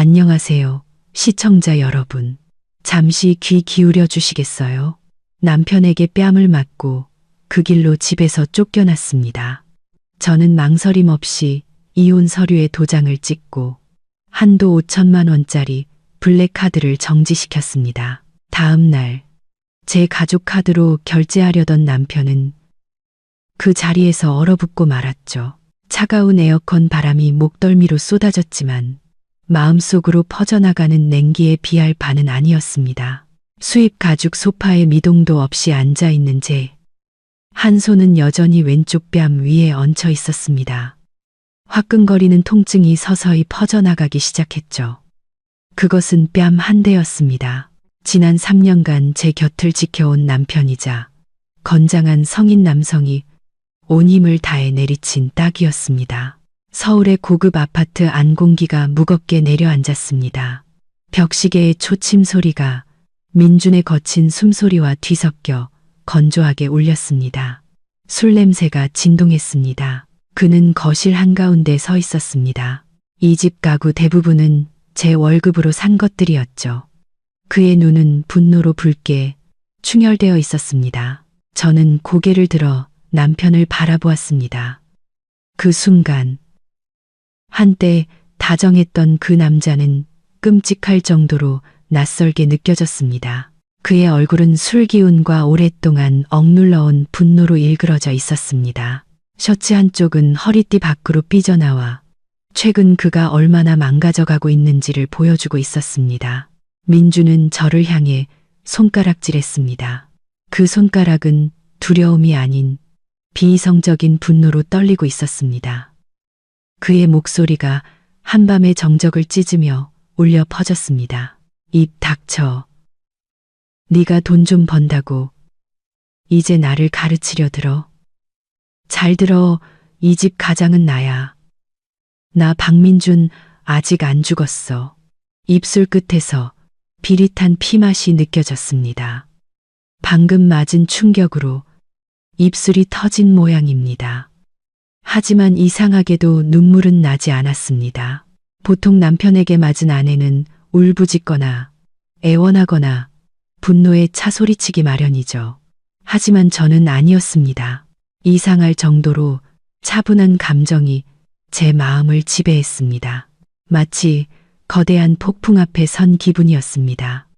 안녕하세요, 시청자 여러분. 잠시 귀 기울여 주시겠어요? 남편에게 뺨을 맞고 그 길로 집에서 쫓겨났습니다. 저는 망설임 없이 이혼 서류에 도장을 찍고 한도 5천만 원짜리 블랙카드를 정지시켰습니다. 다음 날 제 가족 카드로 결제하려던 남편은 그 자리에서 얼어붙고 말았죠. 차가운 에어컨 바람이 목덜미로 쏟아졌지만 마음속으로 퍼져나가는 냉기에 비할 바는 아니었습니다. 수입 가죽 소파에 미동도 없이 앉아있는 제 한 손은 여전히 왼쪽 뺨 위에 얹혀 있었습니다. 화끈거리는 통증이 서서히 퍼져나가기 시작했죠. 그것은 뺨 한 대였습니다. 지난 3년간 제 곁을 지켜온 남편이자 건장한 성인 남성이 온 힘을 다해 내리친 딱이었습니다. 서울의 고급 아파트 안 공기가 무겁게 내려앉았습니다. 벽시계의 초침 소리가 민준의 거친 숨소리와 뒤섞여 건조하게 울렸습니다. 술 냄새가 진동했습니다. 그는 거실 한가운데 서 있었습니다. 이 집 가구 대부분은 제 월급으로 산 것들이었죠. 그의 눈은 분노로 붉게 충혈되어 있었습니다. 저는 고개를 들어 남편을 바라보았습니다. 그 순간 한때 다정했던 그 남자는 끔찍할 정도로 낯설게 느껴졌습니다. 그의 얼굴은 술 기운과 오랫동안 억눌러온 분노로 일그러져 있었습니다. 셔츠 한쪽은 허리띠 밖으로 삐져나와 최근 그가 얼마나 망가져가고 있는지를 보여주고 있었습니다. 민주는 저를 향해 손가락질했습니다. 그 손가락은 두려움이 아닌 비이성적인 분노로 떨리고 있었습니다. 그의 목소리가 한밤의 정적을 찢으며 울려 퍼졌습니다. 입 닥쳐. 네가 돈 좀 번다고 이제 나를 가르치려 들어. 잘 들어, 이 집 가장은 나야. 나 박민준 아직 안 죽었어. 입술 끝에서 비릿한 피맛이 느껴졌습니다. 방금 맞은 충격으로 입술이 터진 모양입니다. 하지만 이상하게도 눈물은 나지 않았습니다. 보통 남편에게 맞은 아내는 울부짖거나 애원하거나 분노에 차소리치기 마련이죠. 하지만 저는 아니었습니다. 이상할 정도로 차분한 감정이 제 마음을 지배했습니다. 마치 거대한 폭풍 앞에 선 기분이었습니다.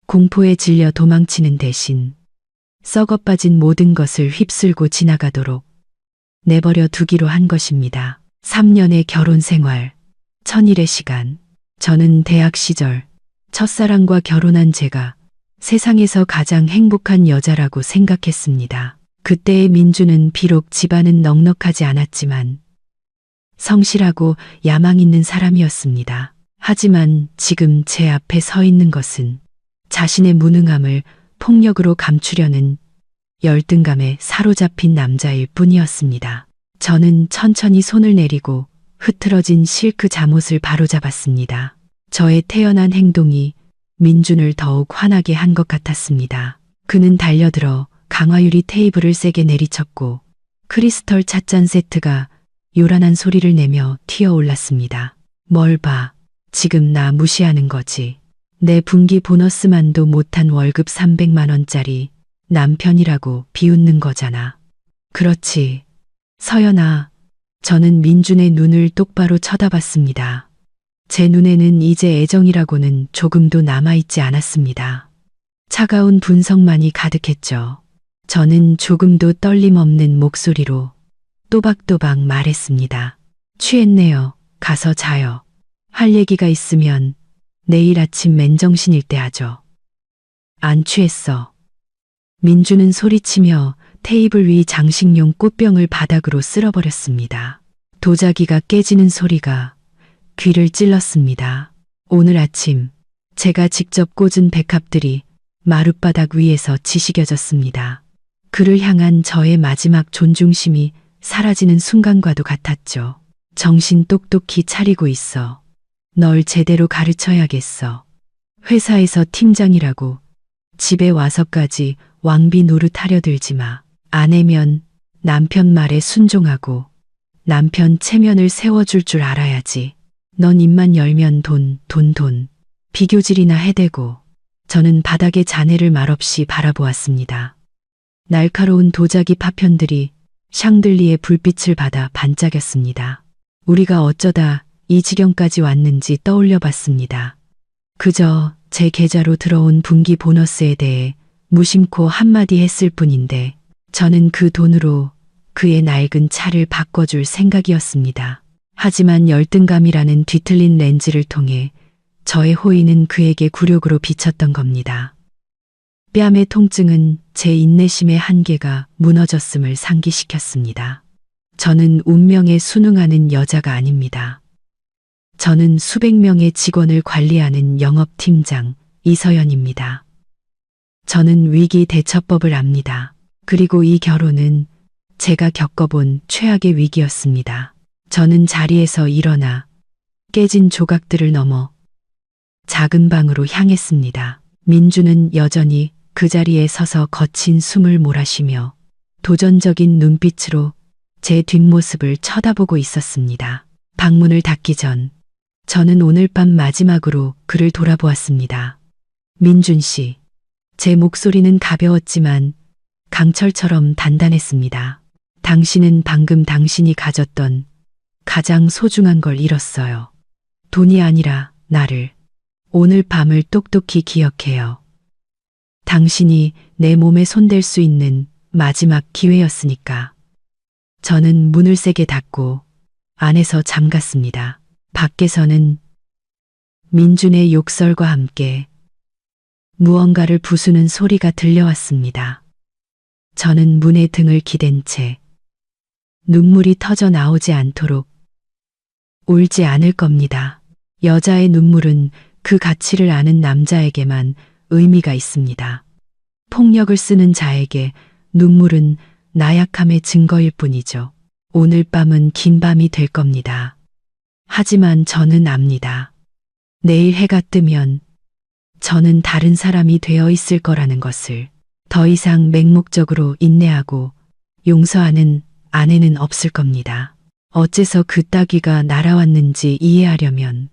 공포에 질려 도망치는 대신 썩어빠진 모든 것을 휩쓸고 지나가도록 내버려 두기로 한 것입니다. 3년의 결혼 생활, 1000일의 시간. 저는 대학 시절 첫사랑과 결혼한 제가 세상에서 가장 행복한 여자라고 생각했습니다. 그때의 민주는 비록 집안은 넉넉하지 않았지만 성실하고 야망 있는 사람이었습니다. 하지만 지금 제 앞에 서 있는 것은 자신의 무능함을 폭력으로 감추려는 열등감에 사로잡힌 남자일 뿐이었습니다. 저는 천천히 손을 내리고 흐트러진 실크 잠옷을 바로잡았습니다. 저의 태연한 행동이 민준을 더욱 화나게 한 것 같았습니다. 그는 달려들어 강화유리 테이블을 세게 내리쳤고 크리스털 찻잔 세트가 요란한 소리를 내며 튀어올랐습니다. 뭘 봐. 지금 나 무시하는 거지. 내 분기 보너스만도 못한 월급 300만 원짜리 남편이라고 비웃는 거잖아. 그렇지. 서연아. 저는 민준의 눈을 똑바로 쳐다봤습니다. 제 눈에는 이제 애정이라고는 조금도 남아있지 않았습니다. 차가운 분석만이 가득했죠. 저는 조금도 떨림 없는 목소리로 또박또박 말했습니다. 취했네요. 가서 자요. 할 얘기가 있으면 내일 아침 맨정신일 때 하죠. 안 취했어. 민주는 소리치며 테이블 위 장식용 꽃병을 바닥으로 쓸어버렸습니다. 도자기가 깨지는 소리가 귀를 찔렀습니다. 오늘 아침 제가 직접 꽂은 백합들이 마룻바닥 위에서 지식여졌습니다. 그를 향한 저의 마지막 존중심이 사라지는 순간과도 같았죠. 정신 똑똑히 차리고 있어. 널 제대로 가르쳐야겠어. 회사에서 팀장이라고 집에 와서까지 왕비 노릇하려 들지 마. 아내면 남편 말에 순종하고 남편 체면을 세워줄 줄 알아야지. 넌 입만 열면 돈, 돈, 돈. 비교질이나 해대고. 저는 바닥에 잔해를 말없이 바라보았습니다. 날카로운 도자기 파편들이 샹들리에 불빛을 받아 반짝였습니다. 우리가 어쩌다 이 지경까지 왔는지 떠올려 봤습니다. 그저 제 계좌로 들어온 분기 보너스에 대해 무심코 한마디 했을 뿐인데 저는 그 돈으로 그의 낡은 차를 바꿔줄 생각이었습니다. 하지만 열등감이라는 뒤틀린 렌즈를 통해 저의 호의는 그에게 굴욕으로 비쳤던 겁니다. 뺨의 통증은 제 인내심의 한계가 무너졌음을 상기시켰습니다. 저는 운명에 순응하는 여자가 아닙니다. 저는 수백 명의 직원을 관리하는 영업팀장 이서연입니다. 저는 위기 대처법을 압니다. 그리고 이 결혼은 제가 겪어본 최악의 위기였습니다. 저는 자리에서 일어나 깨진 조각들을 넘어 작은 방으로 향했습니다. 민주는 여전히 그 자리에 서서 거친 숨을 몰아쉬며 도전적인 눈빛으로 제 뒷모습을 쳐다보고 있었습니다. 방문을 닫기 전 저는 오늘 밤 마지막으로 그를 돌아보았습니다. 민준 씨, 제 목소리는 가벼웠지만 강철처럼 단단했습니다. 당신은 방금 당신이 가졌던 가장 소중한 걸 잃었어요. 돈이 아니라 나를. 오늘 밤을 똑똑히 기억해요. 당신이 내 몸에 손댈 수 있는 마지막 기회였으니까. 저는 문을 세게 닫고 안에서 잠갔습니다. 밖에서는 민준의 욕설과 함께 무언가를 부수는 소리가 들려왔습니다. 저는 문에 등을 기댄 채 눈물이 터져 나오지 않도록 울지 않을 겁니다. 여자의 눈물은 그 가치를 아는 남자에게만 의미가 있습니다. 폭력을 쓰는 자에게 눈물은 나약함의 증거일 뿐이죠. 오늘 밤은 긴 밤이 될 겁니다. 하지만 저는 압니다. 내일 해가 뜨면 저는 다른 사람이 되어 있을 거라는 것을. 더 이상 맹목적으로 인내하고 용서하는 아내는 없을 겁니다. 어째서 그 따귀가 날아왔는지 이해하려면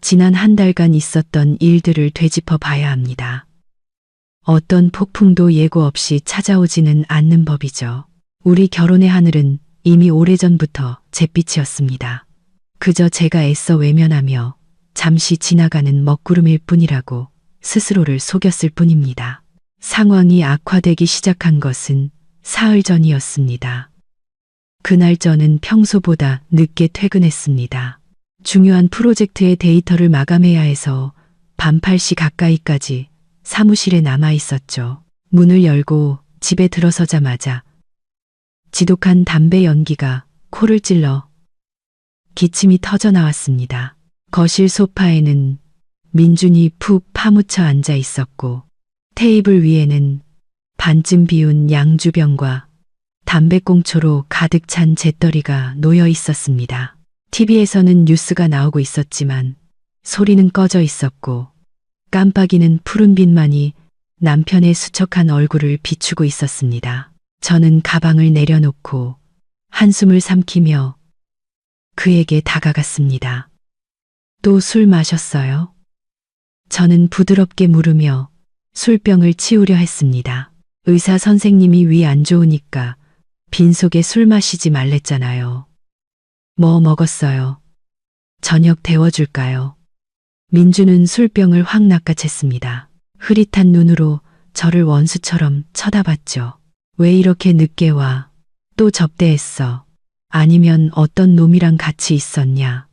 지난 한 달간 있었던 일들을 되짚어 봐야 합니다. 어떤 폭풍도 예고 없이 찾아오지는 않는 법이죠. 우리 결혼의 하늘은 이미 오래전부터 잿빛이었습니다. 그저 제가 애써 외면하며 잠시 지나가는 먹구름일 뿐이라고 스스로를 속였을 뿐입니다. 상황이 악화되기 시작한 것은 사흘 전이었습니다. 그날 저는 평소보다 늦게 퇴근했습니다. 중요한 프로젝트의 데이터를 마감해야 해서 밤 8시 가까이까지 사무실에 남아 있었죠. 문을 열고 집에 들어서자마자 지독한 담배 연기가 코를 찔러 기침이 터져 나왔습니다. 거실 소파에는 민준이 푹 파묻혀 앉아 있었고 테이블 위에는 반쯤 비운 양주병과 담배꽁초로 가득 찬 재떨이가 놓여 있었습니다. TV에서는 뉴스가 나오고 있었지만 소리는 꺼져 있었고 깜빡이는 푸른 빛만이 남편의 수척한 얼굴을 비추고 있었습니다. 저는 가방을 내려놓고 한숨을 삼키며 그에게 다가갔습니다. 또 술 마셨어요? 저는 부드럽게 물으며 술병을 치우려 했습니다. 의사 선생님이 위 안 좋으니까 빈속에 술 마시지 말랬잖아요. 뭐 먹었어요? 저녁 데워줄까요? 민주는 술병을 확 낚아챘습니다. 흐릿한 눈으로 저를 원수처럼 쳐다봤죠. 왜 이렇게 늦게 와? 또 접대했어? 아니면 어떤 놈이랑 같이 있었냐?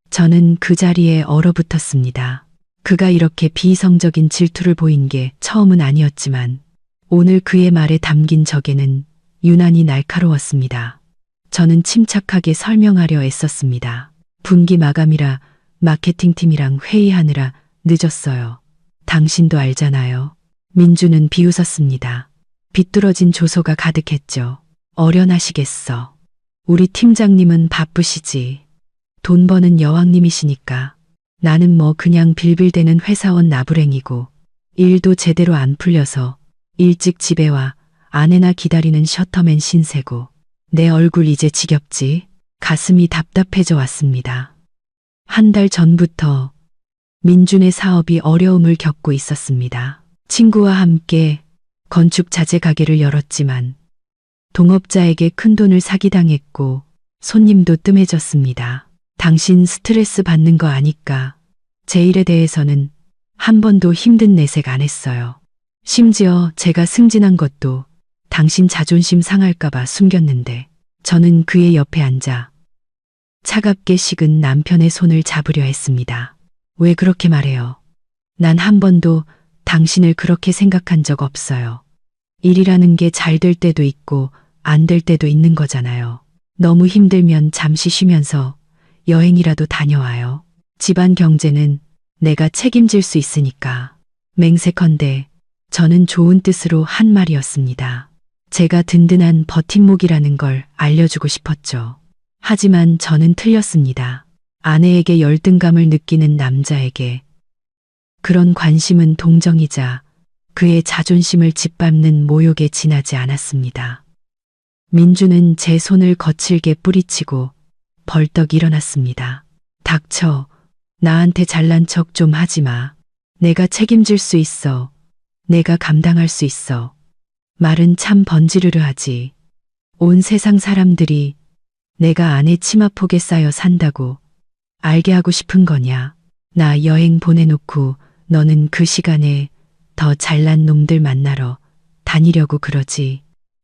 저는 그 자리에 얼어붙었습니다. 그가 이렇게 비이성적인 질투를 보인 게 처음은 아니었지만 오늘 그의 말에 담긴 적에는 유난히 날카로웠습니다. 저는 침착하게 설명하려 애썼습니다. 분기 마감이라 마케팅팀이랑 회의하느라 늦었어요. 당신도 알잖아요. 민주는 비웃었습니다. 비뚤어진 조소가 가득했죠. 어련하시겠어. 우리 팀장님은 바쁘시지. 돈 버는 여왕님이시니까. 나는 뭐 그냥 빌빌대는 회사원 나부랭이고 일도 제대로 안 풀려서 일찍 집에 와 아내나 기다리는 셔터맨 신세고 내 얼굴 이제 지겹지? 가슴이 답답해져 왔습니다. 한 달 전부터 민준의 사업이 어려움을 겪고 있었습니다. 친구와 함께 건축 자재 가게를 열었지만 동업자에게 큰돈을 사기당했고 손님도 뜸해졌습니다. 당신 스트레스 받는 거 아니까 제 일에 대해서는 한 번도 힘든 내색 안 했어요. 심지어 제가 승진한 것도 당신 자존심 상할까봐 숨겼는데 저는 그의 옆에 앉아 차갑게 식은 남편의 손을 잡으려 했습니다. 왜 그렇게 말해요? 난 한 번도 당신을 그렇게 생각한 적 없어요. 일이라는 게 잘 될 때도 있고 안 될 때도 있는 거잖아요. 너무 힘들면 잠시 쉬면서 여행이라도 다녀와요. 집안 경제는 내가 책임질 수 있으니까. 맹세컨대 저는 좋은 뜻으로 한 말이었습니다. 제가 든든한 버팀목이라는 걸 알려주고 싶었죠. 하지만 저는 틀렸습니다. 아내에게 열등감을 느끼는 남자에게 그런 관심은 동정이자 그의 자존심을 짓밟는 모욕에 지나지 않았습니다. 민주는 제 손을 거칠게 뿌리치고 벌떡 일어났습니다. 닥쳐. 나한테 잘난 척 좀 하지 마. 내가 책임질 수 있어. 내가 감당할 수 있어. 말은 참 번지르르 하지. 온 세상 사람들이 내가 아내 치마폭에 쌓여 산다고 알게 하고 싶은 거냐. 나 여행 보내놓고 너는 그 시간에 더 잘난 놈들 만나러 다니려고 그러지.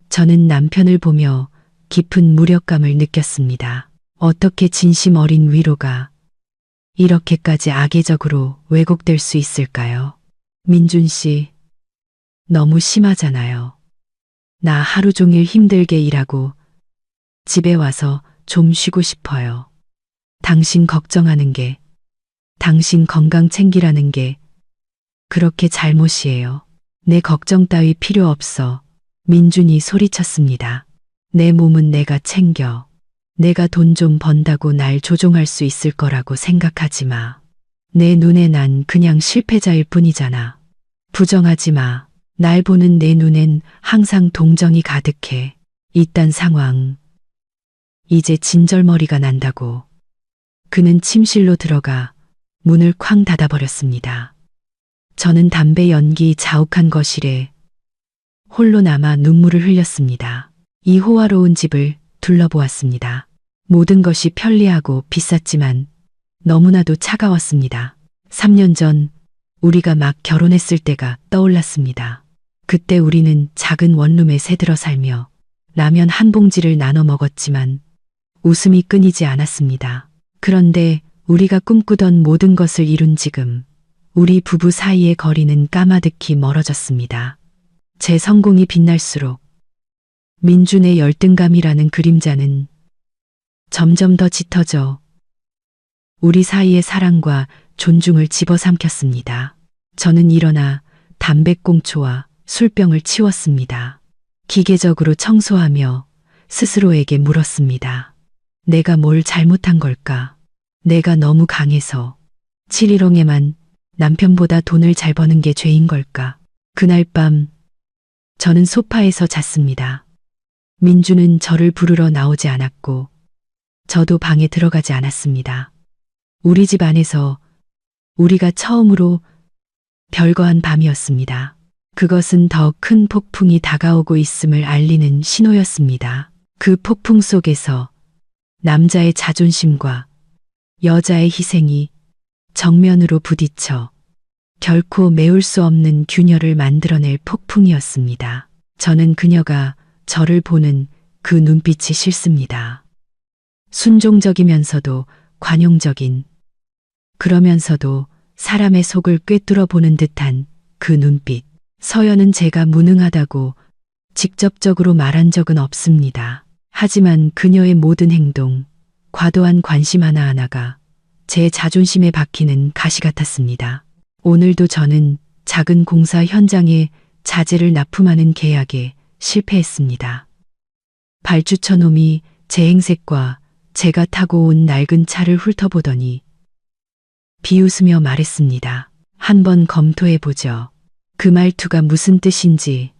저는 남편을 보며 깊은 무력감을 느꼈습니다. 어떻게 진심 어린 위로가 이렇게까지 악의적으로 왜곡될 수 있을까요? 민준 씨, 너무 심하잖아요. 나 하루 종일 힘들게 일하고 집에 와서 좀 쉬고 싶어요. 당신 걱정하는 게, 당신 건강 챙기라는 게 그렇게 잘못이에요. 내 걱정 따위 필요 없어. 민준이 소리쳤습니다. 내 몸은 내가 챙겨. 내가 돈 좀 번다고 날 조종할 수 있을 거라고 생각하지 마. 내 눈에 난 그냥 실패자일 뿐이잖아. 부정하지 마. 날 보는 내 눈엔 항상 동정이 가득해. 이딴 상황. 이제 진절머리가 난다고. 그는 침실로 들어가 문을 쾅 닫아버렸습니다. 저는 담배 연기 자욱한 거실에 홀로 남아 눈물을 흘렸습니다. 이 호화로운 집을 둘러보았습니다. 모든 것이 편리하고 비쌌지만 너무나도 차가웠습니다. 3년 전 우리가 막 결혼했을 때가 떠올랐습니다. 그때 우리는 작은 원룸에 새들어 살며 라면 한 봉지를 나눠 먹었지만 웃음이 끊이지 않았습니다. 그런데 우리가 꿈꾸던 모든 것을 이룬 지금 우리 부부 사이의 거리는 까마득히 멀어졌습니다. 제 성공이 빛날수록 민준의 열등감이라는 그림자는 점점 더 짙어져 우리 사이의 사랑과 존중을 집어삼켰습니다. 저는 일어나 담배꽁초와 술병을 치웠습니다. 기계적으로 청소하며 스스로에게 물었습니다. 내가 뭘 잘못한 걸까? 내가 너무 강해서 7일옹에만 남편보다 돈을 잘 버는 게 죄인 걸까? 그날 밤 저는 소파에서 잤습니다. 민주는 저를 부르러 나오지 않았고 저도 방에 들어가지 않았습니다. 우리 집 안에서 우리가 처음으로 별거한 밤이었습니다. 그것은 더 큰 폭풍이 다가오고 있음을 알리는 신호였습니다. 그 폭풍 속에서 남자의 자존심과 여자의 희생이 정면으로 부딪혀 결코 메울 수 없는 균열을 만들어낼 폭풍이었습니다. 저는 그녀가 저를 보는 그 눈빛이 싫습니다. 순종적이면서도 관용적인, 그러면서도 사람의 속을 꿰뚫어 보는 듯한 그 눈빛. 서연은 제가 무능하다고 직접적으로 말한 적은 없습니다. 하지만 그녀의 모든 행동, 과도한 관심 하나하나가 제 자존심에 박히는 가시 같았습니다. 오늘도 저는 작은 공사 현장에 자재를 납품하는 계약에 실패했습니다. 발주처 놈이 제 행색과 제가 타고 온 낡은 차를 훑어보더니 비웃으며 말했습니다. 한번 검토해보죠. 그 말투가 무슨 뜻인지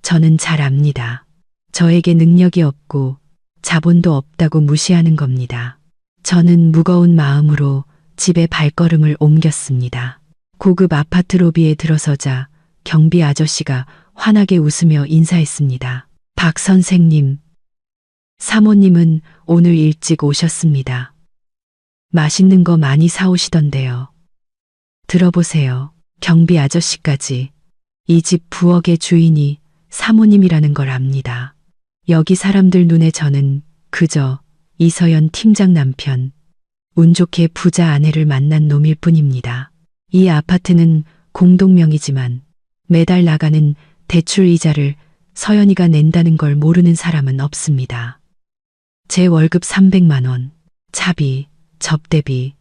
저는 잘 압니다. 저에게 능력이 없고 자본도 없다고 무시하는 겁니다. 저는 무거운 마음으로 집에 발걸음을 옮겼습니다. 고급 아파트 로비에 들어서자 경비 아저씨가 환하게 웃으며 인사했습니다. 박 선생님, 사모님은 오늘 일찍 오셨습니다. 맛있는 거 많이 사오시던데요. 들어보세요. 경비 아저씨까지 이 집 부엌의 주인이 사모님이라는 걸 압니다. 여기 사람들 눈에 저는 그저 이서연 팀장 남편, 운 좋게 부자 아내를 만난 놈일 뿐입니다. 이 아파트는 공동명의지만 매달 나가는 대출 이자를 서연이가 낸다는 걸 모르는 사람은 없습니다. 제 월급 300만 원, 차비, 접대비,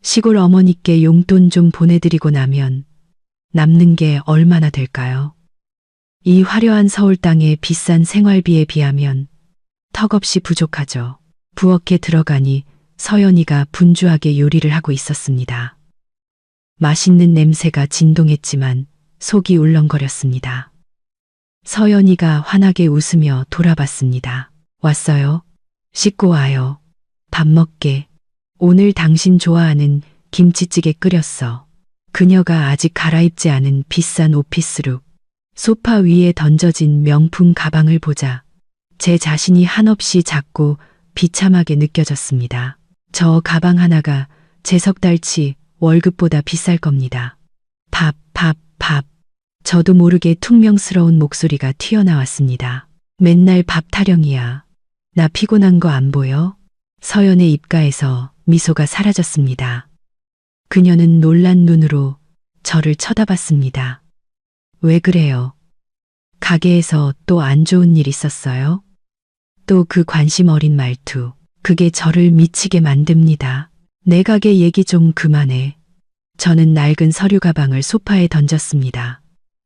시골 어머니께 용돈 좀 보내드리고 나면 남는 게 얼마나 될까요? 이 화려한 서울 땅의 비싼 생활비에 비하면 턱없이 부족하죠. 부엌에 들어가니 서연이가 분주하게 요리를 하고 있었습니다. 맛있는 냄새가 진동했지만 속이 울렁거렸습니다. 서연이가 환하게 웃으며 돌아봤습니다. 왔어요? 씻고 와요. 밥 먹게. 오늘 당신 좋아하는 김치찌개 끓였어. 그녀가 아직 갈아입지 않은 비싼 오피스룩, 소파 위에 던져진 명품 가방을 보자 제 자신이 한없이 작고 비참하게 느껴졌습니다. 저 가방 하나가 제 석 달치 월급보다 비쌀 겁니다. 밥. 저도 모르게 퉁명스러운 목소리가 튀어나왔습니다. 맨날 밥 타령이야. 나 피곤한 거 안 보여? 서연의 입가에서 미소가 사라졌습니다. 그녀는 놀란 눈으로 저를 쳐다봤습니다. 왜 그래요? 가게에서 또 안 좋은 일 있었어요? 또 그 관심 어린 말투, 그게 저를 미치게 만듭니다. 내 가게 얘기 좀 그만해. 저는 낡은 서류 가방을 소파에 던졌습니다.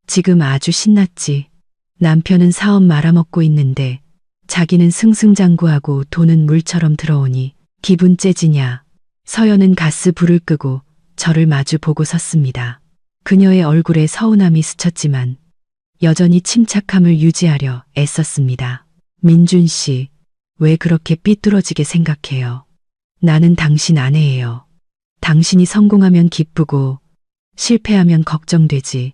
지금 아주 신났지. 남편은 사업 말아먹고 있는데 자기는 승승장구하고 돈은 물처럼 들어오니 기분 째지냐. 서연은 가스 불을 끄고 저를 마주 보고 섰습니다. 그녀의 얼굴에 서운함이 스쳤지만 여전히 침착함을 유지하려 애썼습니다. 민준 씨, 왜 그렇게 삐뚤어지게 생각해요? 나는 당신 아내예요. 당신이 성공하면 기쁘고 실패하면 걱정되지.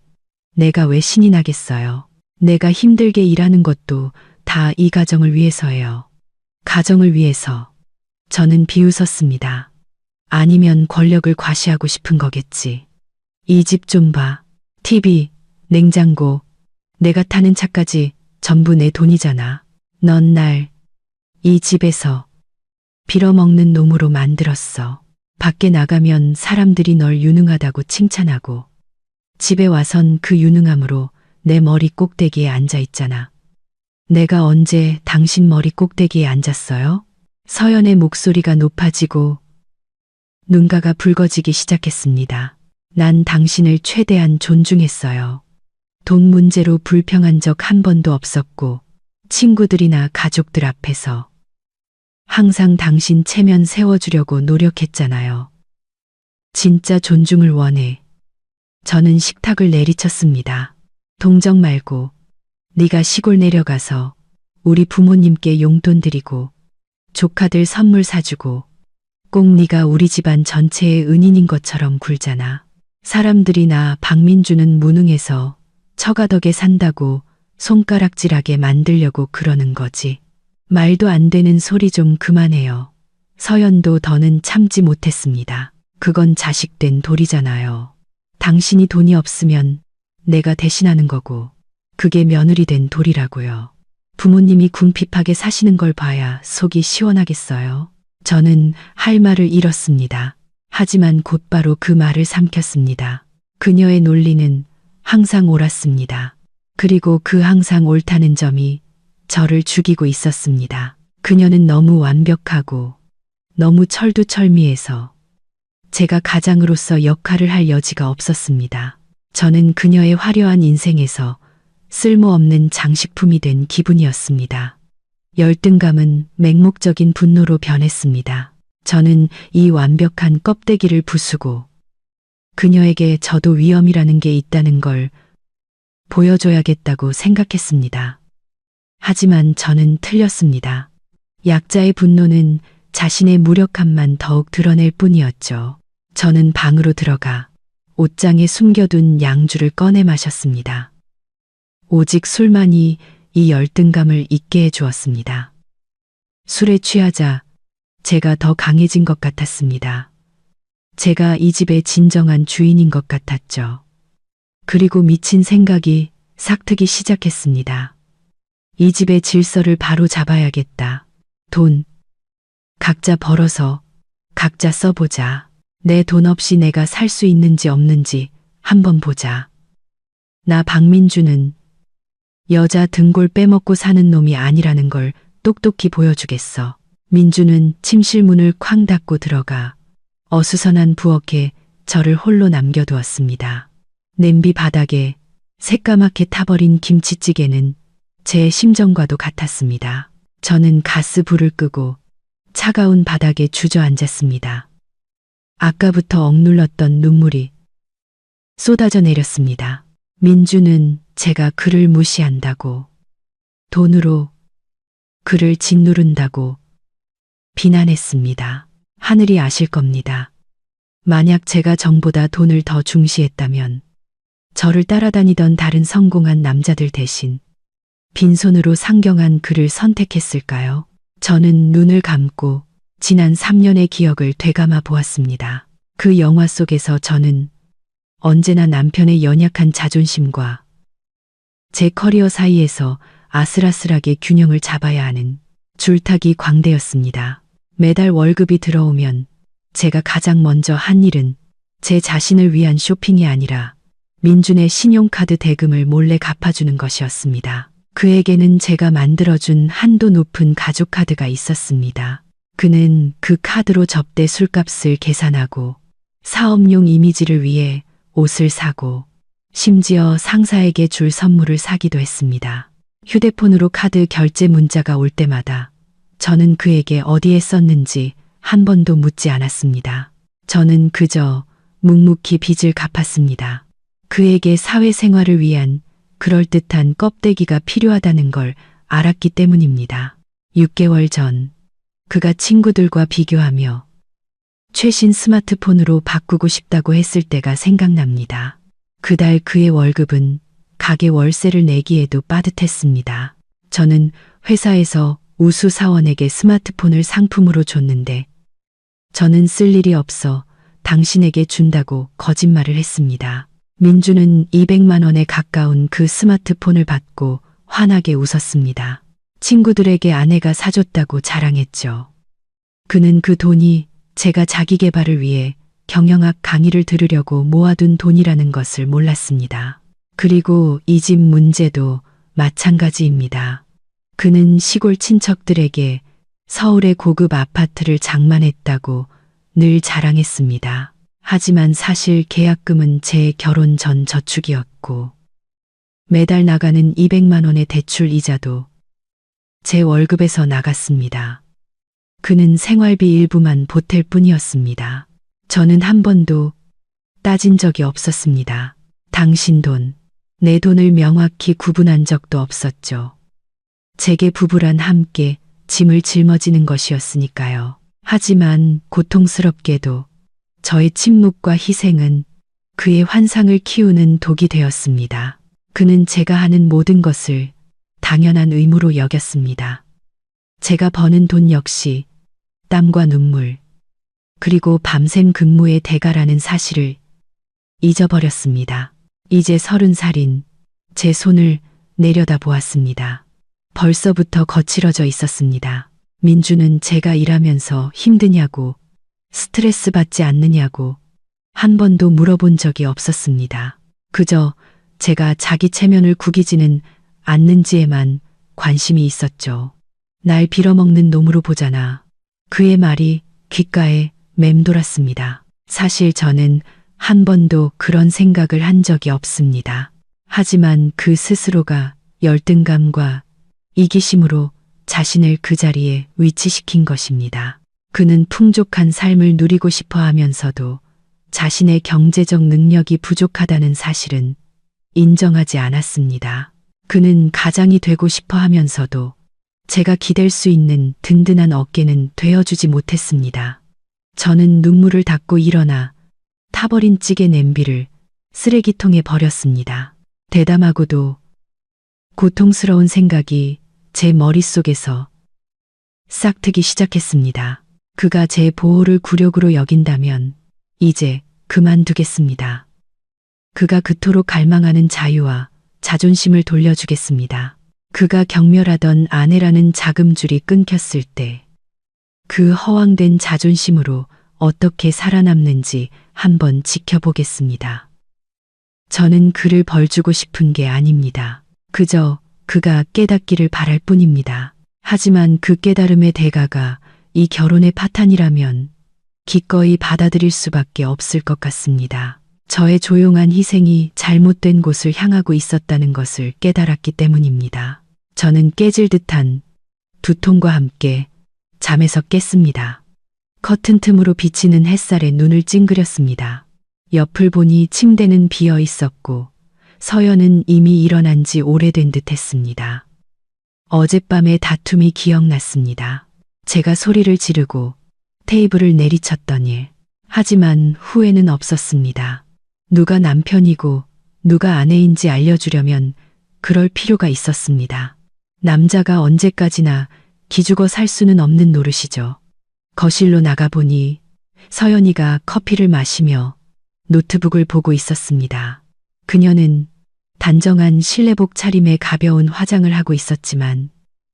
내가 왜 신이 나겠어요? 내가 힘들게 일하는 것도 다 이 가정을 위해서예요. 가정을 위해서. 저는 비웃었습니다. 아니면 권력을 과시하고 싶은 거겠지. 이 집 좀 봐. TV, 냉장고, 내가 타는 차까지 전부 내 돈이잖아. 넌 날 이 집에서 빌어먹는 놈으로 만들었어. 밖에 나가면 사람들이 널 유능하다고 칭찬하고 집에 와선 그 유능함으로 내 머리 꼭대기에 앉아 있잖아. 내가 언제 당신 머리 꼭대기에 앉았어요? 서연의 목소리가 높아지고 눈가가 붉어지기 시작했습니다. 난 당신을 최대한 존중했어요. 돈 문제로 불평한 적 한 번도 없었고 친구들이나 가족들 앞에서 항상 당신 체면 세워주려고 노력했잖아요. 진짜 존중을 원해. 저는 식탁을 내리쳤습니다. 동정 말고 네가 시골 내려가서 우리 부모님께 용돈 드리고 조카들 선물 사주고 꼭 네가 우리 집안 전체의 은인인 것처럼 굴잖아. 사람들이 나 박민주는 무능해서 처가덕에 산다고 손가락질하게 만들려고 그러는 거지. 말도 안 되는 소리 좀 그만해요. 서연도 더는 참지 못했습니다. 그건 자식된 도리잖아요. 당신이 돈이 없으면 내가 대신하는 거고 그게 며느리 된 도리라고요. 부모님이 궁핍하게 사시는 걸 봐야 속이 시원하겠어요. 저는 할 말을 잃었습니다. 하지만 곧바로 그 말을 삼켰습니다. 그녀의 논리는 항상 옳았습니다. 그리고 그 항상 옳다는 점이 저를 죽이고 있었습니다. 그녀는 너무 완벽하고 너무 철두철미해서 제가 가장으로서 역할을 할 여지가 없었습니다. 저는 그녀의 화려한 인생에서 쓸모없는 장식품이 된 기분이었습니다. 열등감은 맹목적인 분노로 변했습니다. 저는 이 완벽한 껍데기를 부수고 그녀에게 저도 위험이라는 게 있다는 걸 보여줘야겠다고 생각했습니다. 하지만 저는 틀렸습니다. 약자의 분노는 자신의 무력함만 더욱 드러낼 뿐이었죠. 저는 방으로 들어가 옷장에 숨겨둔 양주를 꺼내 마셨습니다. 오직 술만이 이 열등감을 잊게 해주었습니다. 술에 취하자 제가 더 강해진 것 같았습니다. 제가 이 집의 진정한 주인인 것 같았죠. 그리고 미친 생각이 싹트기 시작했습니다. 이 집의 질서를 바로 잡아야겠다. 돈, 각자 벌어서 각자 써보자. 내 돈 없이 내가 살 수 있는지 없는지 한번 보자. 나 박민주는 여자 등골 빼먹고 사는 놈이 아니라는 걸 똑똑히 보여주겠어. 민주는 침실 문을 쾅 닫고 들어가 어수선한 부엌에 저를 홀로 남겨두었습니다. 냄비 바닥에 새까맣게 타버린 김치찌개는 제 심정과도 같았습니다. 저는 가스 불을 끄고 차가운 바닥에 주저앉았습니다. 아까부터 억눌렀던 눈물이 쏟아져 내렸습니다. 민주는 제가 그를 무시한다고, 돈으로 그를 짓누른다고 비난했습니다. 하늘이 아실 겁니다. 만약 제가 정보다 돈을 더 중시했다면 저를 따라다니던 다른 성공한 남자들 대신 빈손으로 상경한 그를 선택했을까요? 저는 눈을 감고 지난 3년의 기억을 되감아 보았습니다. 그 영화 속에서 저는 언제나 남편의 연약한 자존심과 제 커리어 사이에서 아슬아슬하게 균형을 잡아야 하는 줄타기 광대였습니다. 매달 월급이 들어오면 제가 가장 먼저 한 일은 제 자신을 위한 쇼핑이 아니라 민준의 신용카드 대금을 몰래 갚아주는 것이었습니다. 그에게는 제가 만들어준 한도 높은 가족카드가 있었습니다. 그는 그 카드로 접대 술값을 계산하고 사업용 이미지를 위해 옷을 사고 심지어 상사에게 줄 선물을 사기도 했습니다. 휴대폰으로 카드 결제 문자가 올 때마다 저는 그에게 어디에 썼는지 한 번도 묻지 않았습니다. 저는 그저 묵묵히 빚을 갚았습니다. 그에게 사회생활을 위한 그럴듯한 껍데기가 필요하다는 걸 알았기 때문입니다. 6개월 전 그가 친구들과 비교하며 최신 스마트폰으로 바꾸고 싶다고 했을 때가 생각납니다. 그달 그의 월급은 가게 월세를 내기에도 빠듯했습니다. 저는 회사에서 우수 사원에게 스마트폰을 상품으로 줬는데 저는 쓸 일이 없어 당신에게 준다고 거짓말을 했습니다. 민주는 200만 원에 가까운 그 스마트폰을 받고 환하게 웃었습니다. 친구들에게 아내가 사줬다고 자랑했죠. 그는 그 돈이 제가 자기 개발을 위해 경영학 강의를 들으려고 모아둔 돈이라는 것을 몰랐습니다. 그리고 이 집 문제도 마찬가지입니다. 그는 시골 친척들에게 서울의 고급 아파트를 장만했다고 늘 자랑했습니다. 하지만 사실 계약금은 제 결혼 전 저축이었고 매달 나가는 200만 원의 대출 이자도 제 월급에서 나갔습니다. 그는 생활비 일부만 보탤 뿐이었습니다. 저는 한 번도 따진 적이 없었습니다. 당신 돈, 내 돈을 명확히 구분한 적도 없었죠. 제게 부부란 함께 짐을 짊어지는 것이었으니까요. 하지만 고통스럽게도 저의 침묵과 희생은 그의 환상을 키우는 독이 되었습니다. 그는 제가 하는 모든 것을 당연한 의무로 여겼습니다. 제가 버는 돈 역시 땀과 눈물, 그리고 밤샘 근무의 대가라는 사실을 잊어버렸습니다. 이제 30살인 제 손을 내려다 보았습니다. 벌써부터 거칠어져 있었습니다. 민주는 제가 일하면서 힘드냐고, 스트레스 받지 않느냐고 한 번도 물어본 적이 없었습니다. 그저 제가 자기 체면을 구기지는 않는지에만 관심이 있었죠. 날 빌어먹는 놈으로 보잖아. 그의 말이 귓가에 맴돌았습니다. 사실 저는 한 번도 그런 생각을 한 적이 없습니다. 하지만 그 스스로가 열등감과 이기심으로 자신을 그 자리에 위치시킨 것입니다. 그는 풍족한 삶을 누리고 싶어 하면서도 자신의 경제적 능력이 부족하다는 사실은 인정하지 않았습니다. 그는 가장이 되고 싶어 하면서도 제가 기댈 수 있는 든든한 어깨는 되어주지 못했습니다. 저는 눈물을 닦고 일어나 타버린 찌개 냄비를 쓰레기통에 버렸습니다. 대담하고도 고통스러운 생각이 제 머릿속에서 싹트기 시작했습니다. 그가 제 보호를 굴욕으로 여긴다면 이제 그만두겠습니다. 그가 그토록 갈망하는 자유와 자존심을 돌려주겠습니다. 그가 경멸하던 아내라는 자금줄이 끊겼을 때 그 허황된 자존심으로 어떻게 살아남는지 한번 지켜보겠습니다. 저는 그를 벌주고 싶은 게 아닙니다. 그저 그가 깨닫기를 바랄 뿐입니다. 하지만 그 깨달음의 대가가 이 결혼의 파탄이라면 기꺼이 받아들일 수밖에 없을 것 같습니다. 저의 조용한 희생이 잘못된 곳을 향하고 있었다는 것을 깨달았기 때문입니다. 저는 깨질 듯한 두통과 함께 잠에서 깼습니다. 커튼 틈으로 비치는 햇살에 눈을 찡그렸습니다. 옆을 보니 침대는 비어 있었고 서연은 이미 일어난 지 오래된 듯 했습니다. 어젯밤의 다툼이 기억났습니다. 제가 소리를 지르고 테이블을 내리쳤던 일. 하지만 후회는 없었습니다. 누가 남편이고 누가 아내인지 알려주려면 그럴 필요가 있었습니다. 남자가 언제까지나 기죽어 살 수는 없는 노릇이죠. 거실로 나가보니 서연이가 커피를 마시며 노트북을 보고 있었습니다. 그녀는 단정한 실내복 차림에 가벼운 화장을 하고 있었지만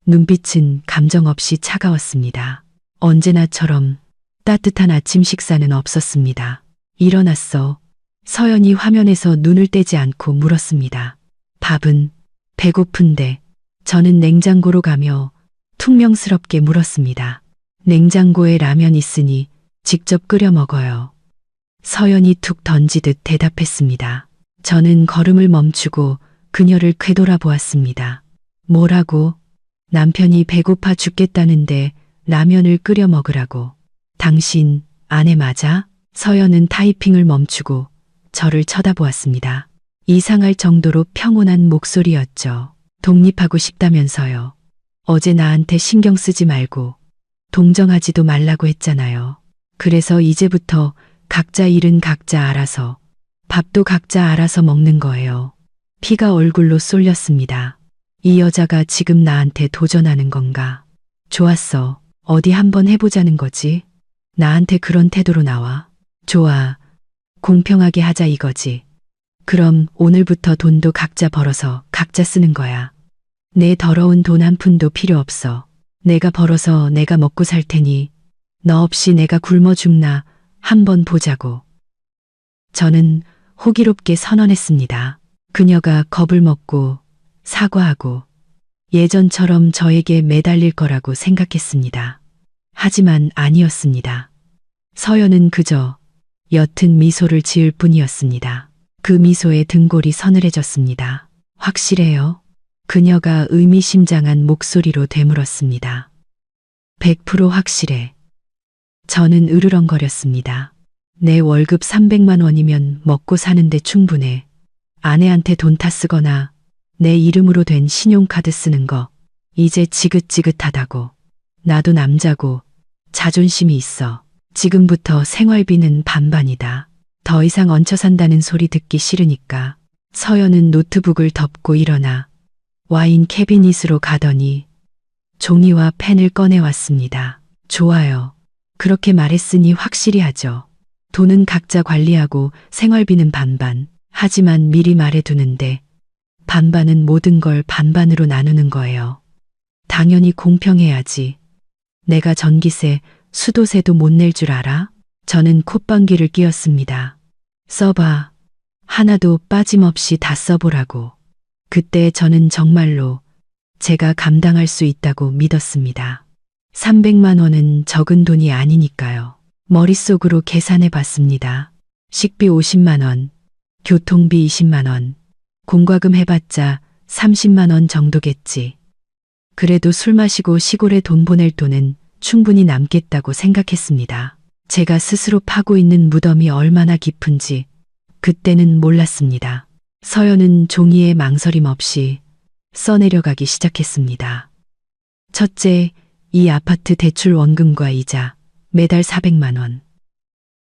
눈빛은 감정 없이 차가웠습니다. 언제나처럼 따뜻한 아침 식사는 없었습니다. 일어났어. 서연이 화면에서 눈을 떼지 않고 물었습니다. 밥은? 배고픈데. 저는 냉장고로 가며 퉁명스럽게 물었습니다. 냉장고에 라면 있으니 직접 끓여 먹어요. 서연이 툭 던지듯 대답했습니다. 저는 걸음을 멈추고 그녀를 궤돌아 보았습니다. 뭐라고? 남편이 배고파 죽겠다는데 라면을 끓여 먹으라고. 당신 아내 맞아? 서연은 타이핑을 멈추고 저를 쳐다보았습니다. 이상할 정도로 평온한 목소리였죠. 독립하고 싶다면서요. 어제 나한테 신경 쓰지 말고 동정하지도 말라고 했잖아요. 그래서 이제부터 각자 일은 각자 알아서, 밥도 각자 알아서 먹는 거예요. 피가 얼굴로 쏠렸습니다. 이 여자가 지금 나한테 도전하는 건가? 좋았어. 어디 한번 해보자는 거지? 나한테 그런 태도로 나와. 좋아. 공평하게 하자 이거지. 그럼 오늘부터 돈도 각자 벌어서 각자 쓰는 거야. 내 더러운 돈 한 푼도 필요 없어. 내가 벌어서 내가 먹고 살 테니 너 없이 내가 굶어 죽나 한번 보자고. 저는 호기롭게 선언했습니다. 그녀가 겁을 먹고 사과하고 예전처럼 저에게 매달릴 거라고 생각했습니다. 하지만 아니었습니다. 서연은 그저 옅은 미소를 지을 뿐이었습니다. 그 미소에 등골이 서늘해졌습니다. 확실해요? 그녀가 의미심장한 목소리로 되물었습니다. 100% 확실해. 저는 으르렁거렸습니다. 내 월급 300만 원이면 먹고 사는데 충분해. 아내한테 돈 타 쓰거나 내 이름으로 된 신용카드 쓰는 거 이제 지긋지긋하다고. 나도 남자고 자존심이 있어. 지금부터 생활비는 반반이다. 더 이상 얹혀 산다는 소리 듣기 싫으니까. 서연은 노트북을 덮고 일어나 와인 캐비닛으로 가더니 종이와 펜을 꺼내왔습니다. 좋아요. 그렇게 말했으니 확실히 하죠. 돈은 각자 관리하고 생활비는 반반. 하지만 미리 말해두는데 반반은 모든 걸 반반으로 나누는 거예요. 당연히 공평해야지. 내가 전기세, 수도세도 못 낼 줄 알아? 저는 콧방귀를 뀌었습니다. 써봐. 하나도 빠짐없이 다 써보라고. 그때 저는 정말로 제가 감당할 수 있다고 믿었습니다. 300만 원은 적은 돈이 아니니까요. 머릿속으로 계산해 봤습니다. 식비 50만 원, 교통비 20만 원, 공과금 해봤자 30만 원 정도겠지. 그래도 술 마시고 시골에 돈 보낼 돈은 충분히 남겠다고 생각했습니다. 제가 스스로 파고 있는 무덤이 얼마나 깊은지 그때는 몰랐습니다. 서연은 종이에 망설임 없이 써내려가기 시작했습니다. 첫째, 이 아파트 대출 원금과 이자 매달 400만 원.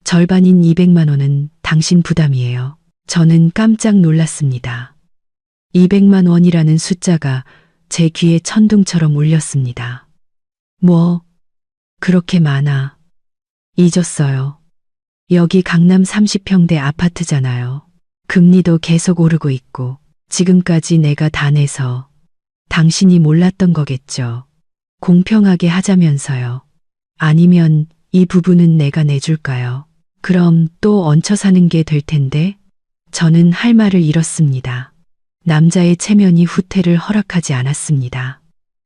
절반인 200만 원은 당신 부담이에요. 저는 깜짝 놀랐습니다. 200만 원이라는 숫자가 제 귀에 천둥처럼 울렸습니다. 뭐, 그렇게 많아. 잊었어요. 여기 강남 30평대 아파트잖아요. 금리도 계속 오르고 있고, 지금까지 내가 다 내서 당신이 몰랐던 거겠죠. 공평하게 하자면서요. 아니면 이 부분은 내가 내줄까요? 그럼 또 얹혀 사는 게 될 텐데? 저는 할 말을 잃었습니다. 남자의 체면이 후퇴를 허락하지 않았습니다.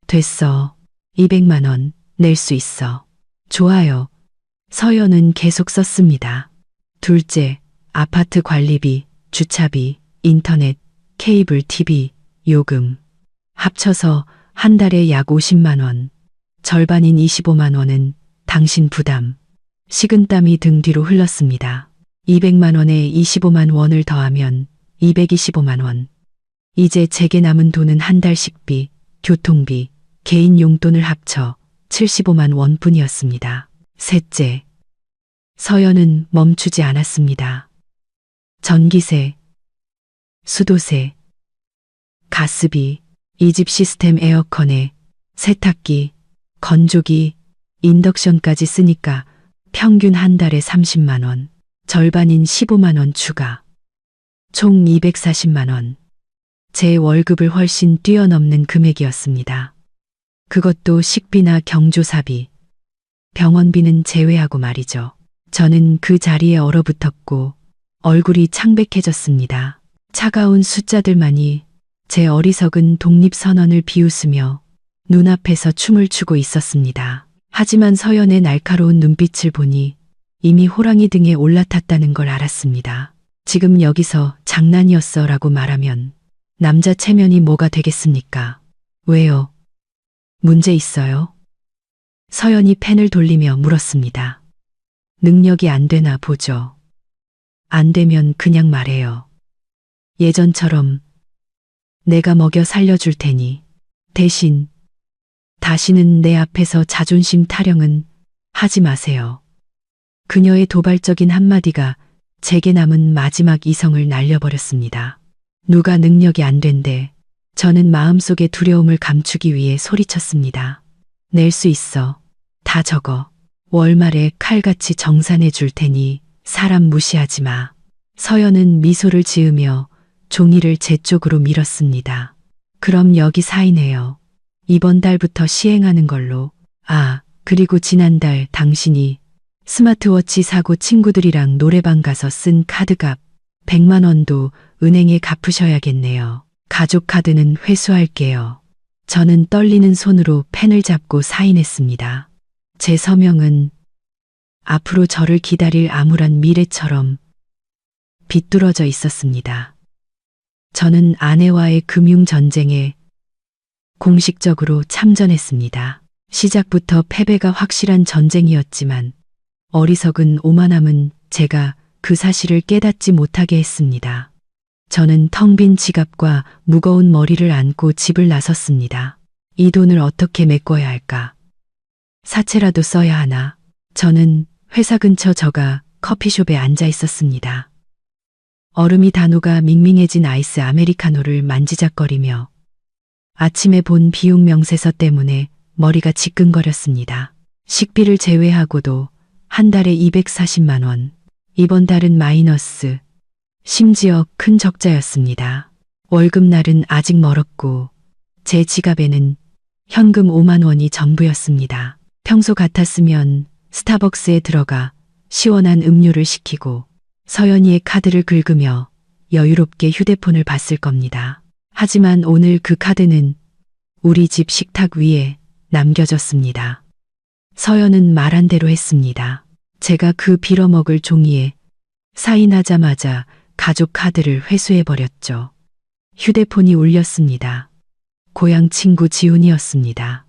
됐어. 200만 원 낼 수 있어. 좋아요. 서연은 계속 썼습니다. 둘째, 아파트 관리비, 주차비, 인터넷, 케이블 TV, 요금. 합쳐서 한 달에 약 50만 원. 절반인 25만 원은 당신 부담. 식은땀이 등 뒤로 흘렀습니다. 200만 원에 25만 원을 더하면 225만 원. 이제 제게 남은 돈은 한 달 식비, 교통비, 개인 용돈을 합쳐 75만 원뿐이었습니다. 셋째. 서연은 멈추지 않았습니다. 전기세, 수도세, 가스비, 이 집 시스템 에어컨에 세탁기, 건조기, 인덕션까지 쓰니까 평균 한 달에 30만 원, 절반인 15만 원 추가. 총 240만 원. 제 월급을 훨씬 뛰어넘는 금액이었습니다. 그것도 식비나 경조사비, 병원비는 제외하고 말이죠. 저는 그 자리에 얼어붙었고 얼굴이 창백해졌습니다. 차가운 숫자들만이 제 어리석은 독립선언을 비웃으며 눈앞에서 춤을 추고 있었습니다. 하지만 서연의 날카로운 눈빛을 보니 이미 호랑이 등에 올라탔다는 걸 알았습니다. 지금 여기서 장난이었어 라고 말하면 남자 체면이 뭐가 되겠습니까? 왜요? 문제 있어요? 서연이 펜을 돌리며 물었습니다. 능력이 안 되나 보죠. 안 되면 그냥 말해요. 예전처럼 내가 먹여 살려줄 테니 대신 다시는 내 앞에서 자존심 타령은 하지 마세요. 그녀의 도발적인 한마디가 제게 남은 마지막 이성을 날려버렸습니다. 누가 능력이 안 된대. 저는 마음속의 두려움을 감추기 위해 소리쳤습니다. 낼 수 있어. 다 적어. 월말에 칼같이 정산해 줄 테니 사람 무시하지 마. 서연은 미소를 지으며 종이를 제 쪽으로 밀었습니다. 그럼 여기 사인해요. 이번 달부터 시행하는 걸로. 아, 그리고 지난달 당신이 스마트워치 사고 친구들이랑 노래방 가서 쓴 카드값 100만 원도 은행에 갚으셔야겠네요. 가족 카드는 회수할게요. 저는 떨리는 손으로 펜을 잡고 사인했습니다. 제 서명은 앞으로 저를 기다릴 암울한 미래처럼 비뚤어져 있었습니다. 저는 아내와의 금융전쟁에 공식적으로 참전했습니다. 시작부터 패배가 확실한 전쟁이었지만 어리석은 오만함은 제가 그 사실을 깨닫지 못하게 했습니다. 저는 텅 빈 지갑과 무거운 머리를 안고 집을 나섰습니다. 이 돈을 어떻게 메꿔야 할까? 사채라도 써야 하나? 저는 회사 근처 저가 커피숍에 앉아 있었습니다. 얼음이 다 녹아 밍밍해진 아이스 아메리카노를 만지작거리며 아침에 본 비용 명세서 때문에 머리가 지끈거렸습니다. 식비를 제외하고도 한 달에 240만 원, 이번 달은 마이너스, 심지어 큰 적자였습니다. 월급날은 아직 멀었고 제 지갑에는 현금 5만 원이 전부였습니다. 평소 같았으면 스타벅스에 들어가 시원한 음료를 시키고 서연이의 카드를 긁으며 여유롭게 휴대폰을 봤을 겁니다. 하지만 오늘 그 카드는 우리 집 식탁 위에 남겨졌습니다. 서연은 말한 대로 했습니다. 제가 그 빌어먹을 종이에 사인하자마자 가족 카드를 회수해버렸죠. 휴대폰이 울렸습니다. 고향 친구 지훈이었습니다.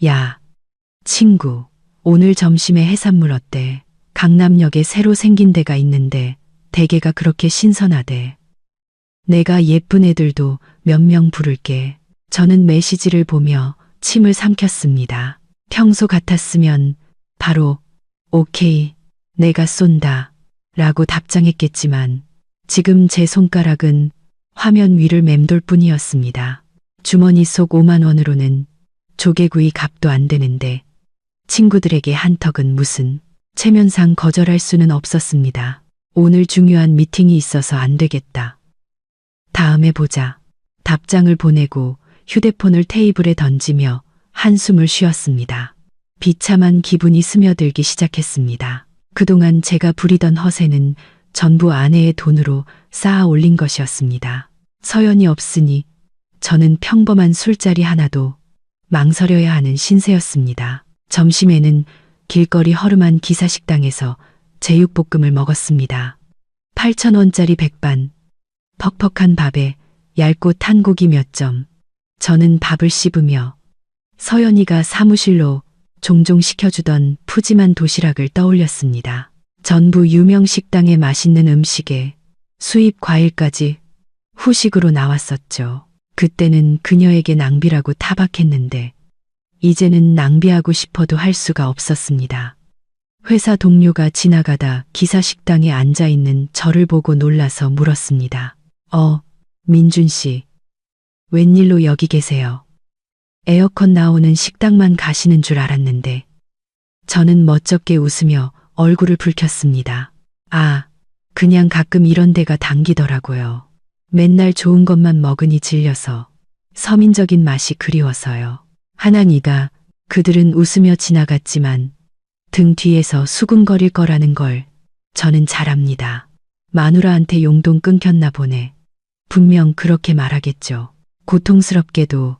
야, 친구, 오늘 점심에 해산물 어때? 강남역에 새로 생긴 데가 있는데 대게가 그렇게 신선하대. 내가 예쁜 애들도 몇 명 부를게. 저는 메시지를 보며 침을 삼켰습니다. 평소 같았으면 바로 오케이 내가 쏜다 라고 답장했겠지만 지금 제 손가락은 화면 위를 맴돌 뿐이었습니다. 주머니 속 5만 원으로는 조개구이 값도 안 되는데 친구들에게 한턱은 무슨. 체면상 거절할 수는 없었습니다. 오늘 중요한 미팅이 있어서 안 되겠다. 다음에 보자. 답장을 보내고 휴대폰을 테이블에 던지며 한숨을 쉬었습니다. 비참한 기분이 스며들기 시작했습니다. 그동안 제가 부리던 허세는 전부 아내의 돈으로 쌓아 올린 것이었습니다. 서연이 없으니 저는 평범한 술자리 하나도 망설여야 하는 신세였습니다. 점심에는 길거리 허름한 기사식당에서 제육볶음을 먹었습니다. 8,000원짜리 백반, 퍽퍽한 밥에 얇고 탄 고기 몇 점. 저는 밥을 씹으며 서연이가 사무실로 종종 시켜주던 푸짐한 도시락을 떠올렸습니다. 전부 유명 식당의 맛있는 음식에 수입 과일까지 후식으로 나왔었죠. 그때는 그녀에게 낭비라고 타박했는데 이제는 낭비하고 싶어도 할 수가 없었습니다. 회사 동료가 지나가다 기사식당에 앉아있는 저를 보고 놀라서 물었습니다. 민준 씨, 웬일로 여기 계세요? 에어컨 나오는 식당만 가시는 줄 알았는데. 저는 멋쩍게 웃으며 얼굴을 붉혔습니다. 그냥 가끔 이런 데가 당기더라고요. 맨날 좋은 것만 먹으니 질려서, 서민적인 맛이 그리워서요. 하나니가 그들은 웃으며 지나갔지만 등 뒤에서 수군거릴 거라는 걸 저는 잘 압니다. 마누라한테 용돈 끊겼나 보네. 분명 그렇게 말하겠죠. 고통스럽게도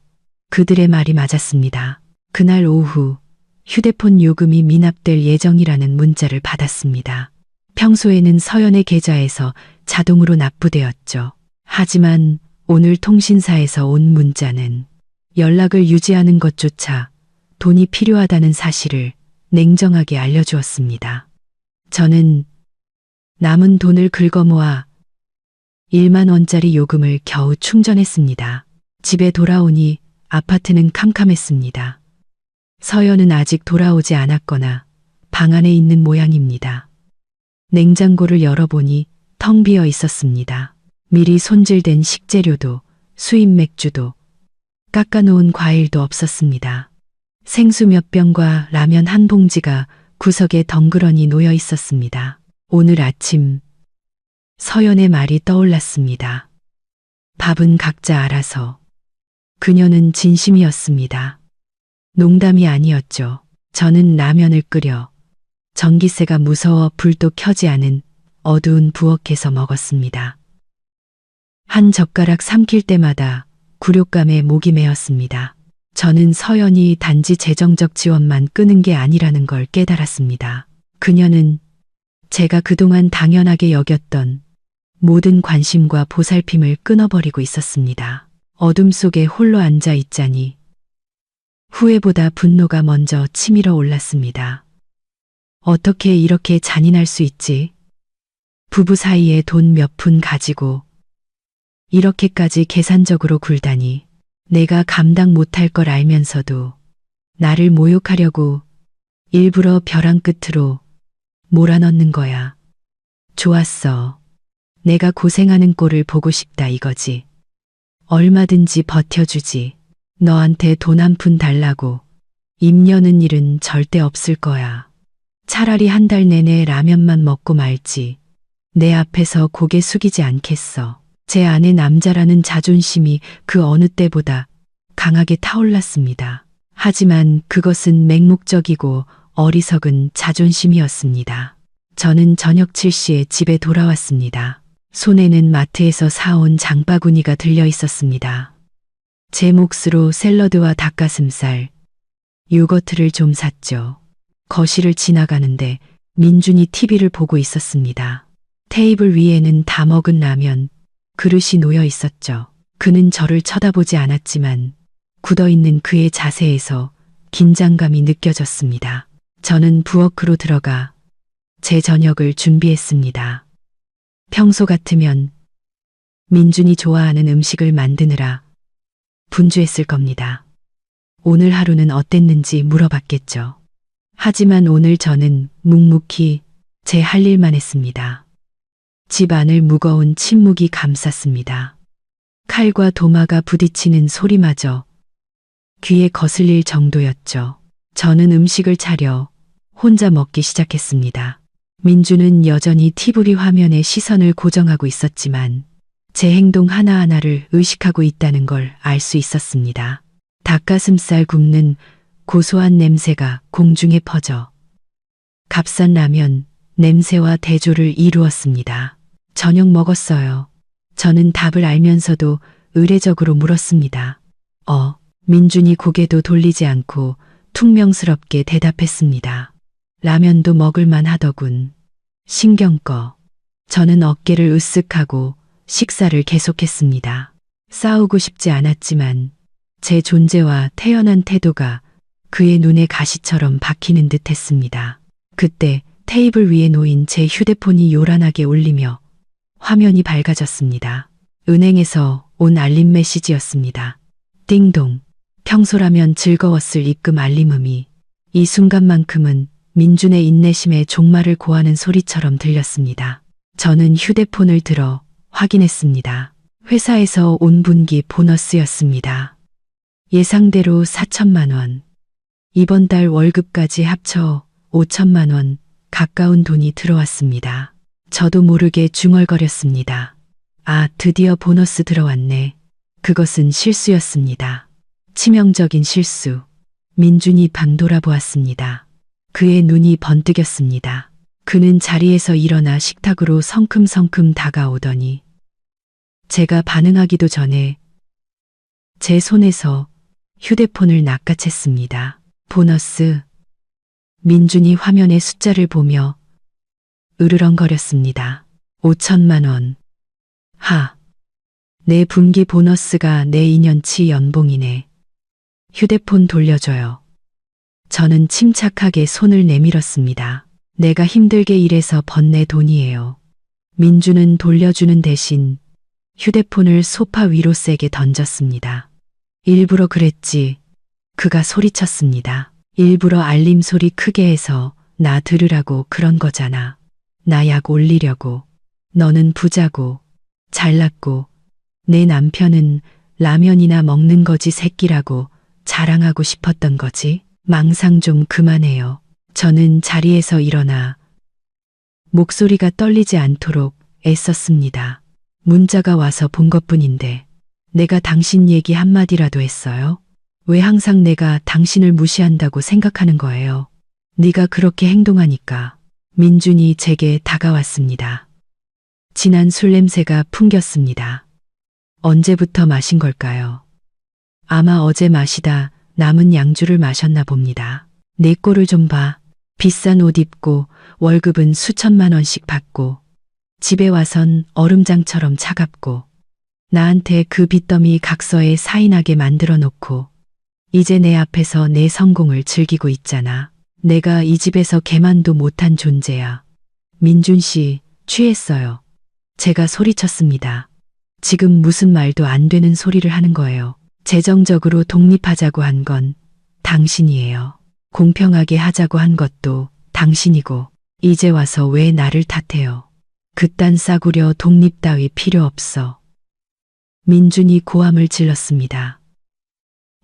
그들의 말이 맞았습니다. 그날 오후 휴대폰 요금이 미납될 예정이라는 문자를 받았습니다. 평소에는 서연의 계좌에서 자동으로 납부되었죠. 하지만 오늘 통신사에서 온 문자는 연락을 유지하는 것조차 돈이 필요하다는 사실을 냉정하게 알려주었습니다. 저는 남은 돈을 긁어모아 1만 원짜리 요금을 겨우 충전했습니다. 집에 돌아오니 아파트는 캄캄했습니다. 서연은 아직 돌아오지 않았거나 방 안에 있는 모양입니다. 냉장고를 열어보니 텅 비어 있었습니다. 미리 손질된 식재료도 수입 맥주도 깎아놓은 과일도 없었습니다. 생수 몇 병과 라면 한 봉지가 구석에 덩그러니 놓여 있었습니다. 오늘 아침 서연의 말이 떠올랐습니다. 밥은 각자 알아서. 그녀는 진심이었습니다. 농담이 아니었죠. 저는 라면을 끓여 전기세가 무서워 불도 켜지 않은 어두운 부엌에서 먹었습니다. 한 젓가락 삼킬 때마다 굴욕감에 목이 메었습니다. 저는 서연이 단지 재정적 지원만 끄는 게 아니라는 걸 깨달았습니다. 그녀는 제가 그동안 당연하게 여겼던 모든 관심과 보살핌을 끊어버리고 있었습니다. 어둠 속에 홀로 앉아 있자니 후회보다 분노가 먼저 치밀어 올랐습니다. 어떻게 이렇게 잔인할 수 있지? 부부 사이에 돈 몇 푼 가지고 이렇게까지 계산적으로 굴다니. 내가 감당 못할 걸 알면서도 나를 모욕하려고 일부러 벼랑 끝으로 몰아넣는 거야. 좋았어. 내가 고생하는 꼴을 보고 싶다 이거지. 얼마든지 버텨주지. 너한테 돈 한 푼 달라고 입 여는 일은 절대 없을 거야. 차라리 한 달 내내 라면만 먹고 말지. 내 앞에서 고개 숙이지 않겠어. 제 안에 남자라는 자존심이 그 어느 때보다 강하게 타올랐습니다. 하지만 그것은 맹목적이고 어리석은 자존심이었습니다. 저는 저녁 7시에 집에 돌아왔습니다. 손에는 마트에서 사온 장바구니가 들려 있었습니다. 제 몫으로 샐러드와 닭가슴살, 요거트를 좀 샀죠. 거실을 지나가는데 민준이 TV를 보고 있었습니다. 테이블 위에는 다 먹은 라면, 그릇이 놓여 있었죠. 그는 저를 쳐다보지 않았지만 굳어있는 그의 자세에서 긴장감이 느껴졌습니다. 저는 부엌으로 들어가 제 저녁을 준비했습니다. 평소 같으면 민준이 좋아하는 음식을 만드느라 분주했을 겁니다. 오늘 하루는 어땠는지 물어봤겠죠. 하지만 오늘 저는 묵묵히 제 할 일만 했습니다. 집 안을 무거운 침묵이 감쌌습니다. 칼과 도마가 부딪히는 소리마저 귀에 거슬릴 정도였죠. 저는 음식을 차려 혼자 먹기 시작했습니다. 민주는 여전히 티브리 화면에 시선을 고정하고 있었지만 제 행동 하나하나를 의식하고 있다는 걸 알 수 있었습니다. 닭가슴살 굽는 고소한 냄새가 공중에 퍼져 값싼 라면 냄새와 대조를 이루었습니다. 저녁 먹었어요. 저는 답을 알면서도 의례적으로 물었습니다. 민준이 고개도 돌리지 않고 퉁명스럽게 대답했습니다. 라면도 먹을만 하더군. 신경 꺼. 저는 어깨를 으쓱하고 식사를 계속했습니다. 싸우고 싶지 않았지만 제 존재와 태연한 태도가 그의 눈에 가시처럼 박히는 듯 했습니다. 그때 테이블 위에 놓인 제 휴대폰이 요란하게 울리며 화면이 밝아졌습니다. 은행에서 온 알림 메시지였습니다. 띵동. 평소라면 즐거웠을 입금 알림음이 이 순간만큼은 민준의 인내심에 종말을 고하는 소리처럼 들렸습니다. 저는 휴대폰을 들어 확인했습니다. 회사에서 온 분기 보너스였습니다. 예상대로 4천만 원. 이번 달 월급까지 합쳐 5천만 원 가까운 돈이 들어왔습니다. 저도 모르게 중얼거렸습니다. 드디어 보너스 들어왔네. 그것은 실수였습니다. 치명적인 실수. 민준이 방 돌아보았습니다. 그의 눈이 번뜩였습니다. 그는 자리에서 일어나 식탁으로 성큼성큼 다가오더니 제가 반응하기도 전에 제 손에서 휴대폰을 낚아챘습니다. 보너스. 민준이 화면의 숫자를 보며 으르렁거렸습니다. 5천만 원. 내 분기 보너스가 내 2년치 연봉이네. 휴대폰 돌려줘요. 저는 침착하게 손을 내밀었습니다. 내가 힘들게 일해서 번 내 돈이에요. 민주는 돌려주는 대신 휴대폰을 소파 위로 세게 던졌습니다. 일부러 그랬지. 그가 소리쳤습니다. 일부러 알림 소리 크게 해서 나 들으라고 그런 거잖아. 나 약 올리려고. 너는 부자고 잘났고 내 남편은 라면이나 먹는 거지 새끼라고 자랑하고 싶었던 거지. 망상 좀 그만해요. 저는 자리에서 일어나 목소리가 떨리지 않도록 애썼습니다. 문자가 와서 본 것뿐인데 내가 당신 얘기 한마디라도 했어요? 왜 항상 내가 당신을 무시한다고 생각하는 거예요? 네가 그렇게 행동하니까. 민준이 제게 다가왔습니다. 진한 술 냄새가 풍겼습니다. 언제부터 마신 걸까요? 아마 어제 마시다 남은 양주를 마셨나 봅니다. 내 꼴을 좀 봐. 비싼 옷 입고 월급은 수천만 원씩 받고 집에 와선 얼음장처럼 차갑고 나한테 그 빚더미 각서에 사인하게 만들어 놓고 이제 내 앞에서 내 성공을 즐기고 있잖아. 내가 이 집에서 개만도 못한 존재야. 민준 씨, 취했어요. 제가 소리쳤습니다. 지금 무슨 말도 안 되는 소리를 하는 거예요. 재정적으로 독립하자고 한 건 당신이에요. 공평하게 하자고 한 것도 당신이고 이제 와서 왜 나를 탓해요. 그딴 싸구려 독립 따위 필요 없어. 민준이 고함을 질렀습니다.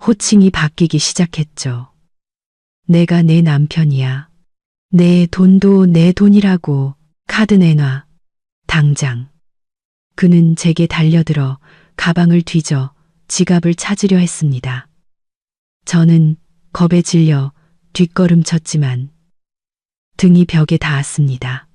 호칭이 바뀌기 시작했죠. 내가 내 남편이야. 내 돈도 내 돈이라고. 카드 내놔. 당장. 그는 제게 달려들어 가방을 뒤져 지갑을 찾으려 했습니다. 저는 겁에 질려 뒷걸음쳤지만 등이 벽에 닿았습니다.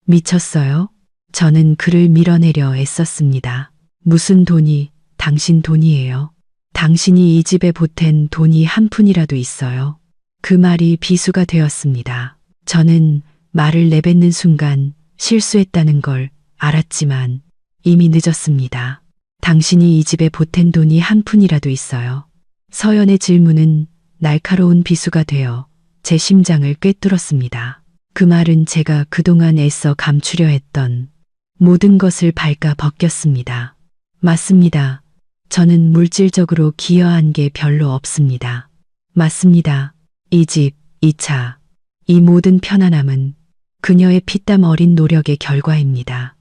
미쳤어요? 저는 그를 밀어내려 애썼습니다. 무슨 돈이 당신 돈이에요? 당신이 이 집에 보탠 돈이 한 푼이라도 있어요? 그 말이 비수가 되었습니다. 저는 말을 내뱉는 순간 실수했다는 걸 알았지만 이미 늦었습니다. 당신이 이 집에 보탠 돈이 한 푼이라도 있어요? 서연의 질문은 날카로운 비수가 되어 제 심장을 꿰뚫었습니다. 그 말은 제가 그동안 애써 감추려 했던 모든 것을 발가 벗겼습니다. 맞습니다. 저는 물질적으로 기여한 게 별로 없습니다. 맞습니다. 이 집, 이 차, 이 모든 편안함은 그녀의 피땀 어린 노력의 결과입니다.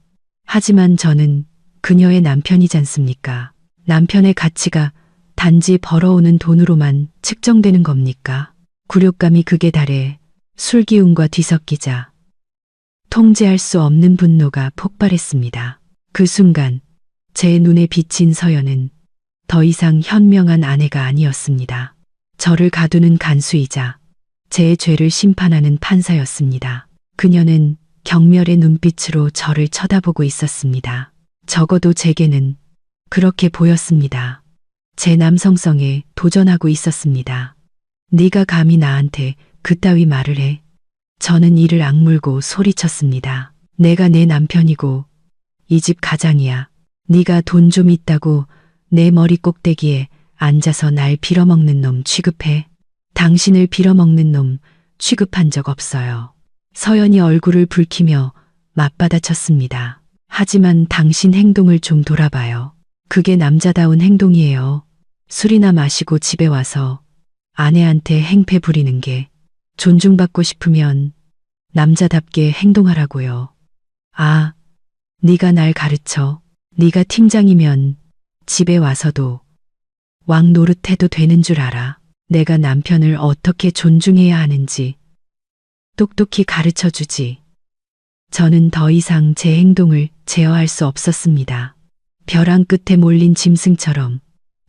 하지만 저는 그녀의 남편이지 않습니까? 남편의 가치가 단지 벌어오는 돈으로만 측정되는 겁니까? 굴욕감이 극에 달해 술기운과 뒤섞이자 통제할 수 없는 분노가 폭발했습니다. 그 순간 제 눈에 비친 서연은 더 이상 현명한 아내가 아니었습니다. 저를 가두는 간수이자 제 죄를 심판하는 판사였습니다. 그녀는 경멸의 눈빛으로 저를 쳐다보고 있었습니다. 적어도 제게는 그렇게 보였습니다. 제 남성성에 도전하고 있었습니다. 네가 감히 나한테 그따위 말을 해. 저는 이를 악물고 소리쳤습니다. 내가 내 남편이고 이 집 가장이야. 네가 돈 좀 있다고 내 머리 꼭대기에 앉아서 날 빌어먹는 놈 취급해. 당신을 빌어먹는 놈 취급한 적 없어요. 서연이 얼굴을 붉히며 맞받아쳤습니다. 하지만 당신 행동을 좀 돌아봐요. 그게 남자다운 행동이에요. 술이나 마시고 집에 와서 아내한테 행패 부리는 게 존중받고 싶으면 남자답게 행동하라고요. 아, 네가 날 가르쳐. 네가 팀장이면 집에 와서도 왕 노릇해도 되는 줄 알아. 내가 남편을 어떻게 존중해야 하는지 똑똑히 가르쳐 주지. 저는 더 이상 제 행동을 제어할 수 없었습니다. 벼랑 끝에 몰린 짐승처럼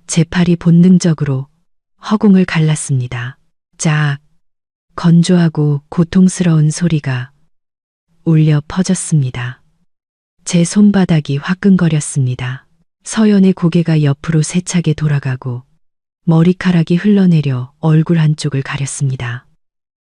제 팔이 본능적으로 허공을 갈랐습니다. 짝, 건조하고 고통스러운 소리가 울려 퍼졌습니다. 제 손바닥이 화끈거렸습니다. 서연의 고개가 옆으로 세차게 돌아가고 머리카락이 흘러내려 얼굴 한쪽을 가렸습니다.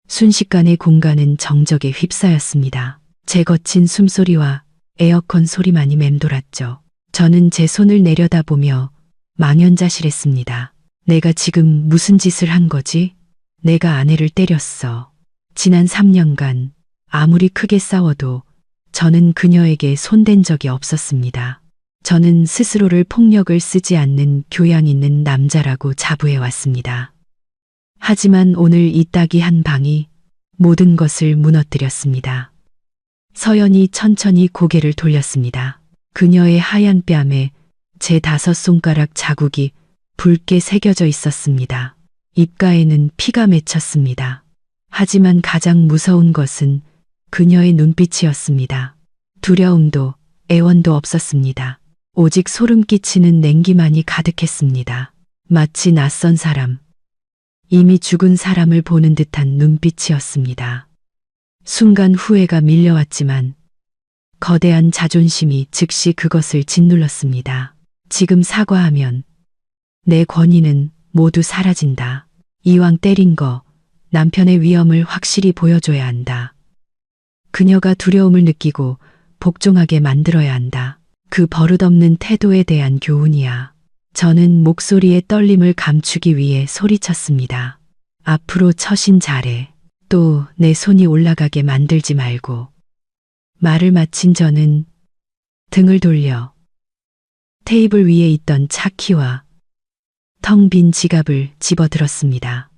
순식간에 공간은 정적에 휩싸였습니다. 제 거친 숨소리와 에어컨 소리만이 맴돌았죠. 저는 제 손을 내려다보며 망연자실했습니다. 내가 지금 무슨 짓을 한 거지? 내가 아내를 때렸어. 지난 3년간 아무리 크게 싸워도 저는 그녀에게 손댄 적이 없었습니다. 저는 스스로를 폭력을 쓰지 않는 교양 있는 남자라고 자부해 왔습니다. 하지만 오늘 이 딱이 한 방이 모든 것을 무너뜨렸습니다. 서연이 천천히 고개를 돌렸습니다. 그녀의 하얀 뺨에 제 5손가락 자국이 붉게 새겨져 있었습니다. 입가에는 피가 맺혔습니다. 하지만 가장 무서운 것은 그녀의 눈빛이었습니다. 두려움도 애원도 없었습니다. 오직 소름 끼치는 냉기만이 가득했습니다. 마치 낯선 사람, 이미 죽은 사람을 보는 듯한 눈빛이었습니다. 순간 후회가 밀려왔지만 거대한 자존심이 즉시 그것을 짓눌렀습니다. 지금 사과하면 내 권위는 모두 사라진다. 이왕 때린 거 남편의 위험을 확실히 보여줘야 한다. 그녀가 두려움을 느끼고 복종하게 만들어야 한다. 그 버릇없는 태도에 대한 교훈이야. 저는 목소리의 떨림을 감추기 위해 소리쳤습니다. 앞으로 처신 잘해. 또 내 손이 올라가게 만들지 말고. 말을 마친 저는 등을 돌려 테이블 위에 있던 차키와 텅 빈 지갑을 집어들었습니다.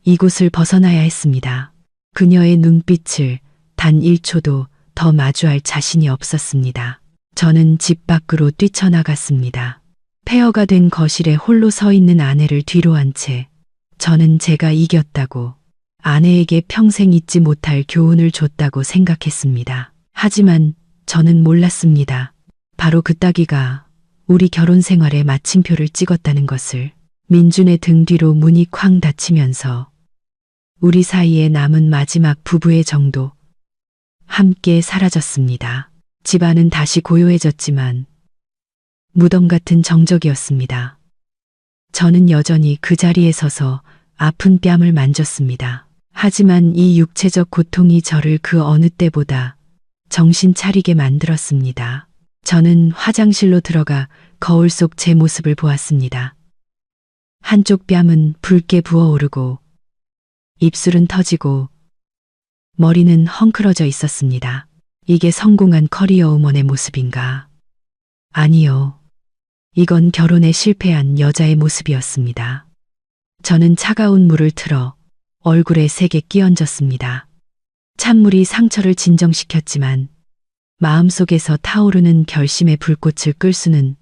이곳을 벗어나야 했습니다. 그녀의 눈빛을 단 1초도 더 마주할 자신이 없었습니다. 저는 집 밖으로 뛰쳐나갔습니다. 폐허가 된 거실에 홀로 서 있는 아내를 뒤로 한 채 저는 제가 이겼다고, 아내에게 평생 잊지 못할 교훈을 줬다고 생각했습니다. 하지만 저는 몰랐습니다. 바로 그 따귀가 우리 결혼 생활에 마침표를 찍었다는 것을. 민준의 등 뒤로 문이 쾅 닫히면서 우리 사이에 남은 마지막 부부의 정도 함께 사라졌습니다. 집안은 다시 고요해졌지만 무덤 같은 정적이었습니다. 저는 여전히 그 자리에 서서 아픈 뺨을 만졌습니다. 하지만 이 육체적 고통이 저를 그 어느 때보다 정신 차리게 만들었습니다. 저는 화장실로 들어가 거울 속 제 모습을 보았습니다. 한쪽 뺨은 붉게 부어오르고 입술은 터지고 머리는 헝클어져 있었습니다. 이게 성공한 커리어 우먼의 모습인가? 아니요. 이건 결혼에 실패한 여자의 모습이었습니다. 저는 차가운 물을 틀어 얼굴에 세게 끼얹었습니다. 찬물이 상처를 진정시켰지만 마음속에서 타오르는 결심의 불꽃을 끌 수는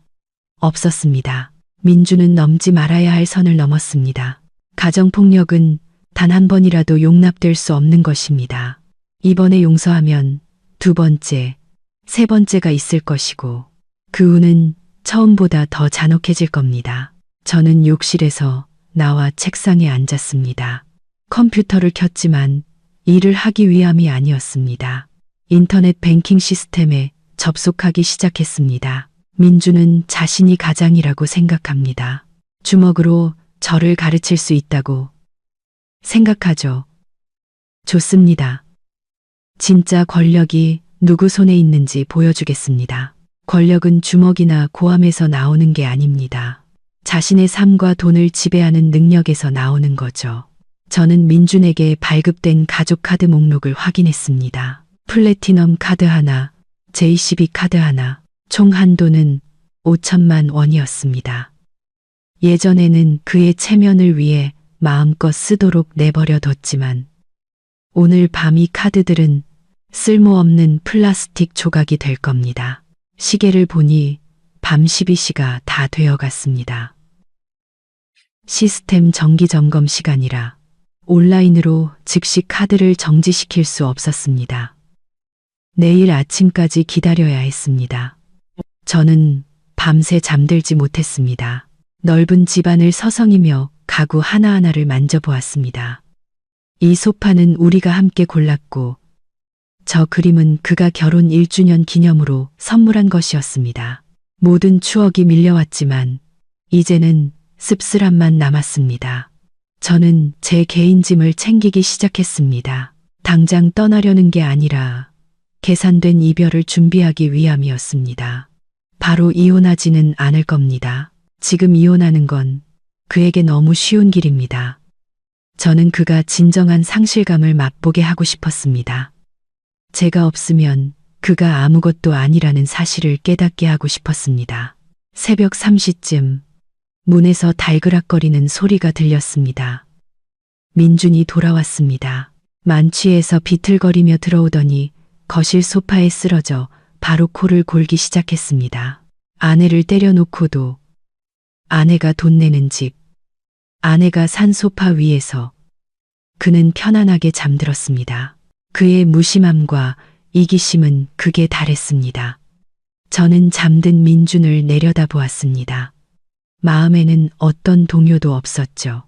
없었습니다. 민주는 넘지 말아야 할 선을 넘었습니다. 가정폭력은 단 한 번이라도 용납될 수 없는 것입니다. 이번에 용서하면 두 번째, 세 번째가 있을 것이고 그 후는 처음보다 더 잔혹해질 겁니다. 저는 욕실에서 나와 책상에 앉았습니다. 컴퓨터를 켰지만 일을 하기 위함이 아니었습니다. 인터넷 뱅킹 시스템에 접속하기 시작했습니다. 민주는 자신이 가장이라고 생각합니다. 주먹으로 저를 가르칠 수 있다고 생각하죠. 좋습니다. 진짜 권력이 누구 손에 있는지 보여주겠습니다. 권력은 주먹이나 고함에서 나오는 게 아닙니다. 자신의 삶과 돈을 지배하는 능력에서 나오는 거죠. 저는 민준에게 발급된 가족 카드 목록을 확인했습니다. 플래티넘 카드 하나, JCB 카드 하나, 총 한도는 5천만 원이었습니다. 예전에는 그의 체면을 위해 마음껏 쓰도록 내버려 뒀지만 오늘 밤 이 카드들은 쓸모없는 플라스틱 조각이 될 겁니다. 시계를 보니 밤 12시가 다 되어갔습니다. 시스템 정기 점검 시간이라 온라인으로 즉시 카드를 정지시킬 수 없었습니다. 내일 아침까지 기다려야 했습니다. 저는 밤새 잠들지 못했습니다. 넓은 집안을 서성이며 가구 하나하나를 만져보았습니다. 이 소파는 우리가 함께 골랐고 저 그림은 그가 결혼 1주년 기념으로 선물한 것이었습니다. 모든 추억이 밀려왔지만 이제는 씁쓸함만 남았습니다. 저는 제 개인 짐을 챙기기 시작했습니다. 당장 떠나려는 게 아니라 계산된 이별을 준비하기 위함이었습니다. 바로 이혼하지는 않을 겁니다. 지금 이혼하는 건 그에게 너무 쉬운 길입니다. 저는 그가 진정한 상실감을 맛보게 하고 싶었습니다. 제가 없으면 그가 아무것도 아니라는 사실을 깨닫게 하고 싶었습니다. 새벽 3시쯤 문에서 달그락거리는 소리가 들렸습니다. 민준이 돌아왔습니다. 만취해서 비틀거리며 들어오더니 거실 소파에 쓰러져 바로 코를 골기 시작했습니다. 아내를 때려놓고도 아내가 돈 내는 집, 아내가 산 소파 위에서 그는 편안하게 잠들었습니다. 그의 무심함과 이기심은 극에 달했습니다. 저는 잠든 민준을 내려다보았습니다. 마음에는 어떤 동요도 없었죠.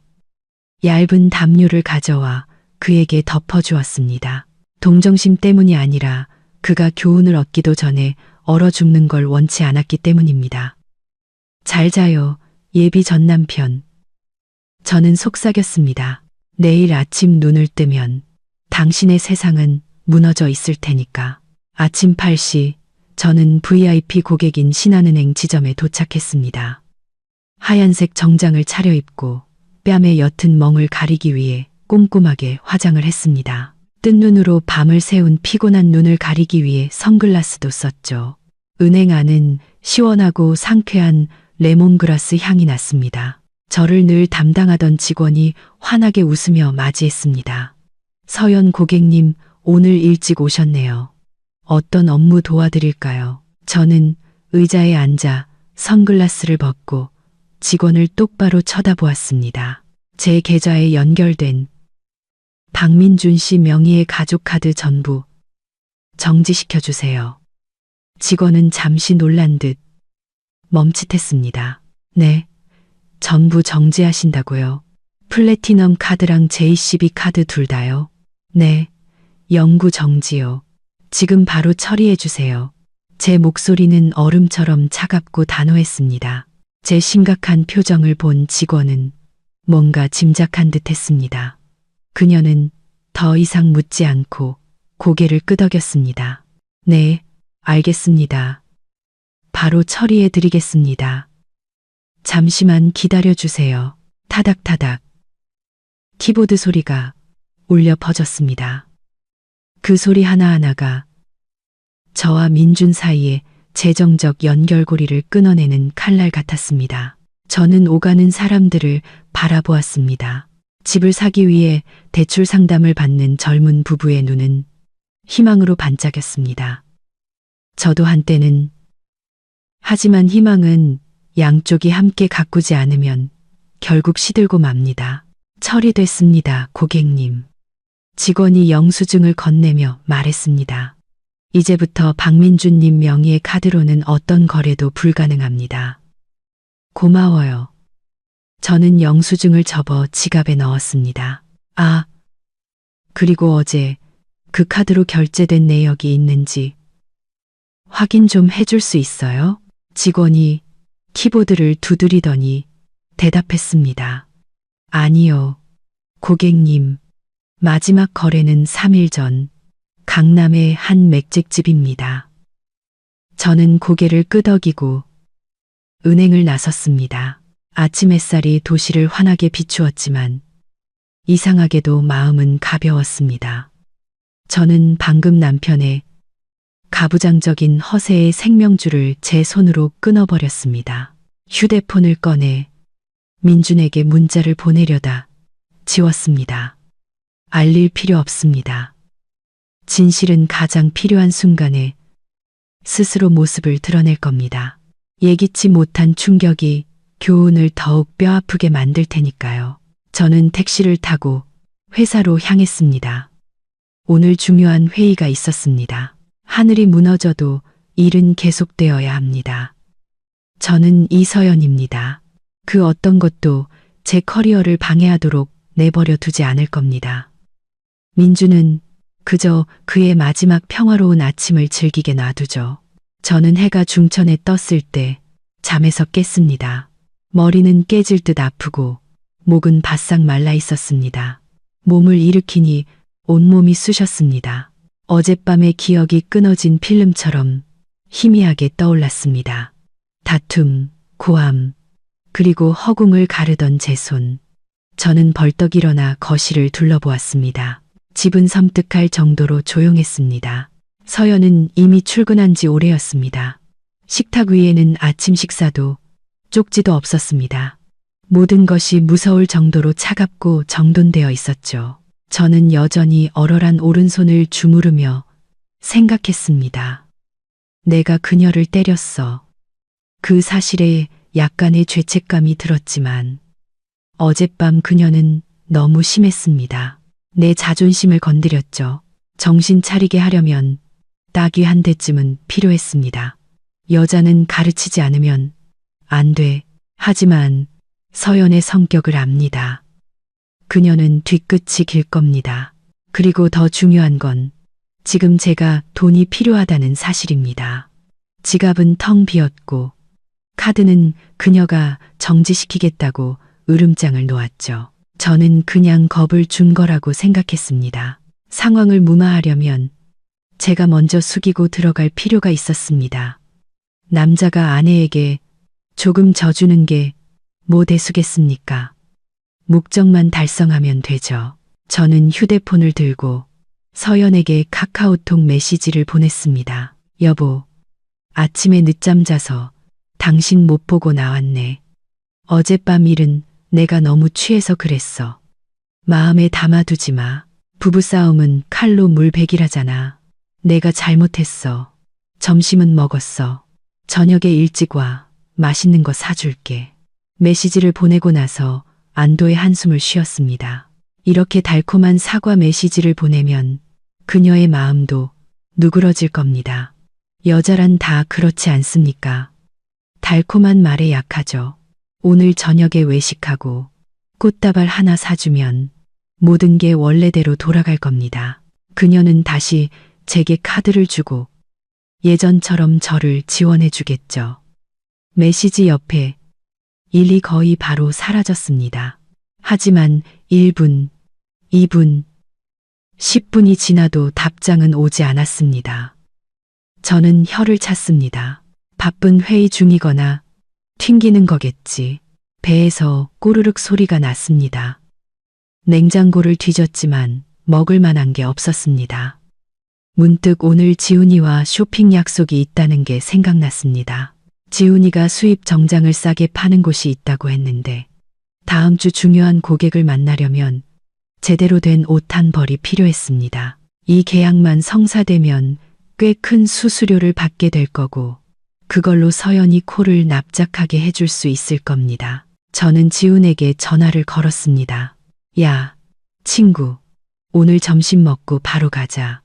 얇은 담요를 가져와 그에게 덮어주었습니다. 동정심 때문이 아니라 그가 교훈을 얻기도 전에 얼어 죽는 걸 원치 않았기 때문입니다. 잘 자요, 예비 전 남편. 저는 속삭였습니다. 내일 아침 눈을 뜨면 당신의 세상은 무너져 있을 테니까. 아침 8시 저는 VIP 고객인 신한은행 지점에 도착했습니다. 하얀색 정장을 차려입고 뺨에 옅은 멍을 가리기 위해 꼼꼼하게 화장을 했습니다. 뜬 눈으로 밤을 새운 피곤한 눈을 가리기 위해 선글라스도 썼죠. 은행 안은 시원하고 상쾌한 레몬그라스 향이 났습니다. 저를 늘 담당하던 직원이 환하게 웃으며 맞이했습니다. 서연 고객님, 오늘 일찍 오셨네요. 어떤 업무 도와드릴까요? 저는 의자에 앉아 선글라스를 벗고 직원을 똑바로 쳐다보았습니다. 제 계좌에 연결된 박민준 씨 명의의 가족카드 전부 정지시켜 주세요. 직원은 잠시 놀란 듯 멈칫했습니다. 네, 전부 정지하신다고요? 플래티넘 카드랑 JCB 카드 둘 다요? 네, 영구 정지요. 지금 바로 처리해 주세요. 제 목소리는 얼음처럼 차갑고 단호했습니다. 제 심각한 표정을 본 직원은 뭔가 짐작한 듯 했습니다. 그녀는 더 이상 묻지 않고 고개를 끄덕였습니다. 네, 알겠습니다. 바로 처리해 드리겠습니다. 잠시만 기다려 주세요. 타닥타닥. 키보드 소리가 울려 퍼졌습니다. 그 소리 하나하나가 저와 민준 사이에 재정적 연결고리를 끊어내는 칼날 같았습니다. 저는 오가는 사람들을 바라보았습니다. 집을 사기 위해 대출 상담을 받는 젊은 부부의 눈은 희망으로 반짝였습니다. 저도 한때는. 하지만 희망은 양쪽이 함께 가꾸지 않으면 결국 시들고 맙니다. 처리됐습니다, 고객님. 직원이 영수증을 건네며 말했습니다. 이제부터 박민주님 명의의 카드로는 어떤 거래도 불가능합니다. 고마워요. 저는 영수증을 접어 지갑에 넣었습니다. 아, 그리고 어제 그 카드로 결제된 내역이 있는지 확인 좀 해줄 수 있어요? 직원이 키보드를 두드리더니 대답했습니다. 아니요, 고객님. 마지막 거래는 3일 전 강남의 한 맥집집입니다. 저는 고개를 끄덕이고 은행을 나섰습니다. 아침 햇살이 도시를 환하게 비추었지만 이상하게도 마음은 가벼웠습니다. 저는 방금 남편의 가부장적인 허세의 생명줄을 제 손으로 끊어버렸습니다. 휴대폰을 꺼내 민준에게 문자를 보내려다 지웠습니다. 알릴 필요 없습니다. 진실은 가장 필요한 순간에 스스로 모습을 드러낼 겁니다. 예기치 못한 충격이 교훈을 더욱 뼈아프게 만들 테니까요. 저는 택시를 타고 회사로 향했습니다. 오늘 중요한 회의가 있었습니다. 하늘이 무너져도 일은 계속되어야 합니다. 저는 이서연입니다. 그 어떤 것도 제 커리어를 방해하도록 내버려 두지 않을 겁니다. 민주는 그저 그의 마지막 평화로운 아침을 즐기게 놔두죠. 저는 해가 중천에 떴을 때 잠에서 깼습니다. 머리는 깨질 듯 아프고 목은 바싹 말라 있었습니다. 몸을 일으키니 온몸이 쑤셨습니다. 어젯밤의 기억이 끊어진 필름처럼 희미하게 떠올랐습니다. 다툼, 고함, 그리고 허공을 가르던 제 손. 저는 벌떡 일어나 거실을 둘러보았습니다. 집은 섬뜩할 정도로 조용했습니다. 서연은 이미 출근한 지 오래였습니다. 식탁 위에는 아침 식사도 쪽지도 없었습니다. 모든 것이 무서울 정도로 차갑고 정돈되어 있었죠. 저는 여전히 얼얼한 오른손을 주무르며 생각했습니다. 내가 그녀를 때렸어. 그 사실에 약간의 죄책감이 들었지만 어젯밤 그녀는 너무 심했습니다. 내 자존심을 건드렸죠. 정신 차리게 하려면 따귀 한 대쯤은 필요했습니다. 여자는 가르치지 않으면 안 돼. 하지만 서연의 성격을 압니다. 그녀는 뒤끝이 길 겁니다. 그리고 더 중요한 건 지금 제가 돈이 필요하다는 사실입니다. 지갑은 텅 비었고 카드는 그녀가 정지시키겠다고 으름장을 놓았죠. 저는 그냥 겁을 준 거라고 생각했습니다. 상황을 무마하려면 제가 먼저 숙이고 들어갈 필요가 있었습니다. 남자가 아내에게 조금 져주는 게 뭐 대수겠습니까? 목적만 달성하면 되죠. 저는 휴대폰을 들고 서연에게 카카오톡 메시지를 보냈습니다. 여보, 아침에 늦잠 자서 당신 못 보고 나왔네. 어젯밤 일은 내가 너무 취해서 그랬어. 마음에 담아두지 마. 부부싸움은 칼로 물베기라잖아. 내가 잘못했어. 점심은 먹었어. 저녁에 일찍 와. 맛있는 거 사줄게. 메시지를 보내고 나서 안도의 한숨을 쉬었습니다. 이렇게 달콤한 사과 메시지를 보내면 그녀의 마음도 누그러질 겁니다. 여자란 다 그렇지 않습니까? 달콤한 말에 약하죠. 오늘 저녁에 외식하고 꽃다발 하나 사주면 모든 게 원래대로 돌아갈 겁니다. 그녀는 다시 제게 카드를 주고 예전처럼 저를 지원해 주겠죠. 메시지 옆에 일이 거의 바로 사라졌습니다. 하지만 1분, 2분, 10분이 지나도 답장은 오지 않았습니다. 저는 혀를 찼습니다. 바쁜 회의 중이거나 튕기는 거겠지. 배에서 꼬르륵 소리가 났습니다. 냉장고를 뒤졌지만 먹을 만한 게 없었습니다. 문득 오늘 지훈이와 쇼핑 약속이 있다는 게 생각났습니다. 지훈이가 수입 정장을 싸게 파는 곳이 있다고 했는데 다음 주 중요한 고객을 만나려면 제대로 된 옷 한 벌이 필요했습니다. 이 계약만 성사되면 꽤 큰 수수료를 받게 될 거고 그걸로 서연이 코를 납작하게 해줄 수 있을 겁니다. 저는 지훈에게 전화를 걸었습니다. 야, 친구, 오늘 점심 먹고 바로 가자.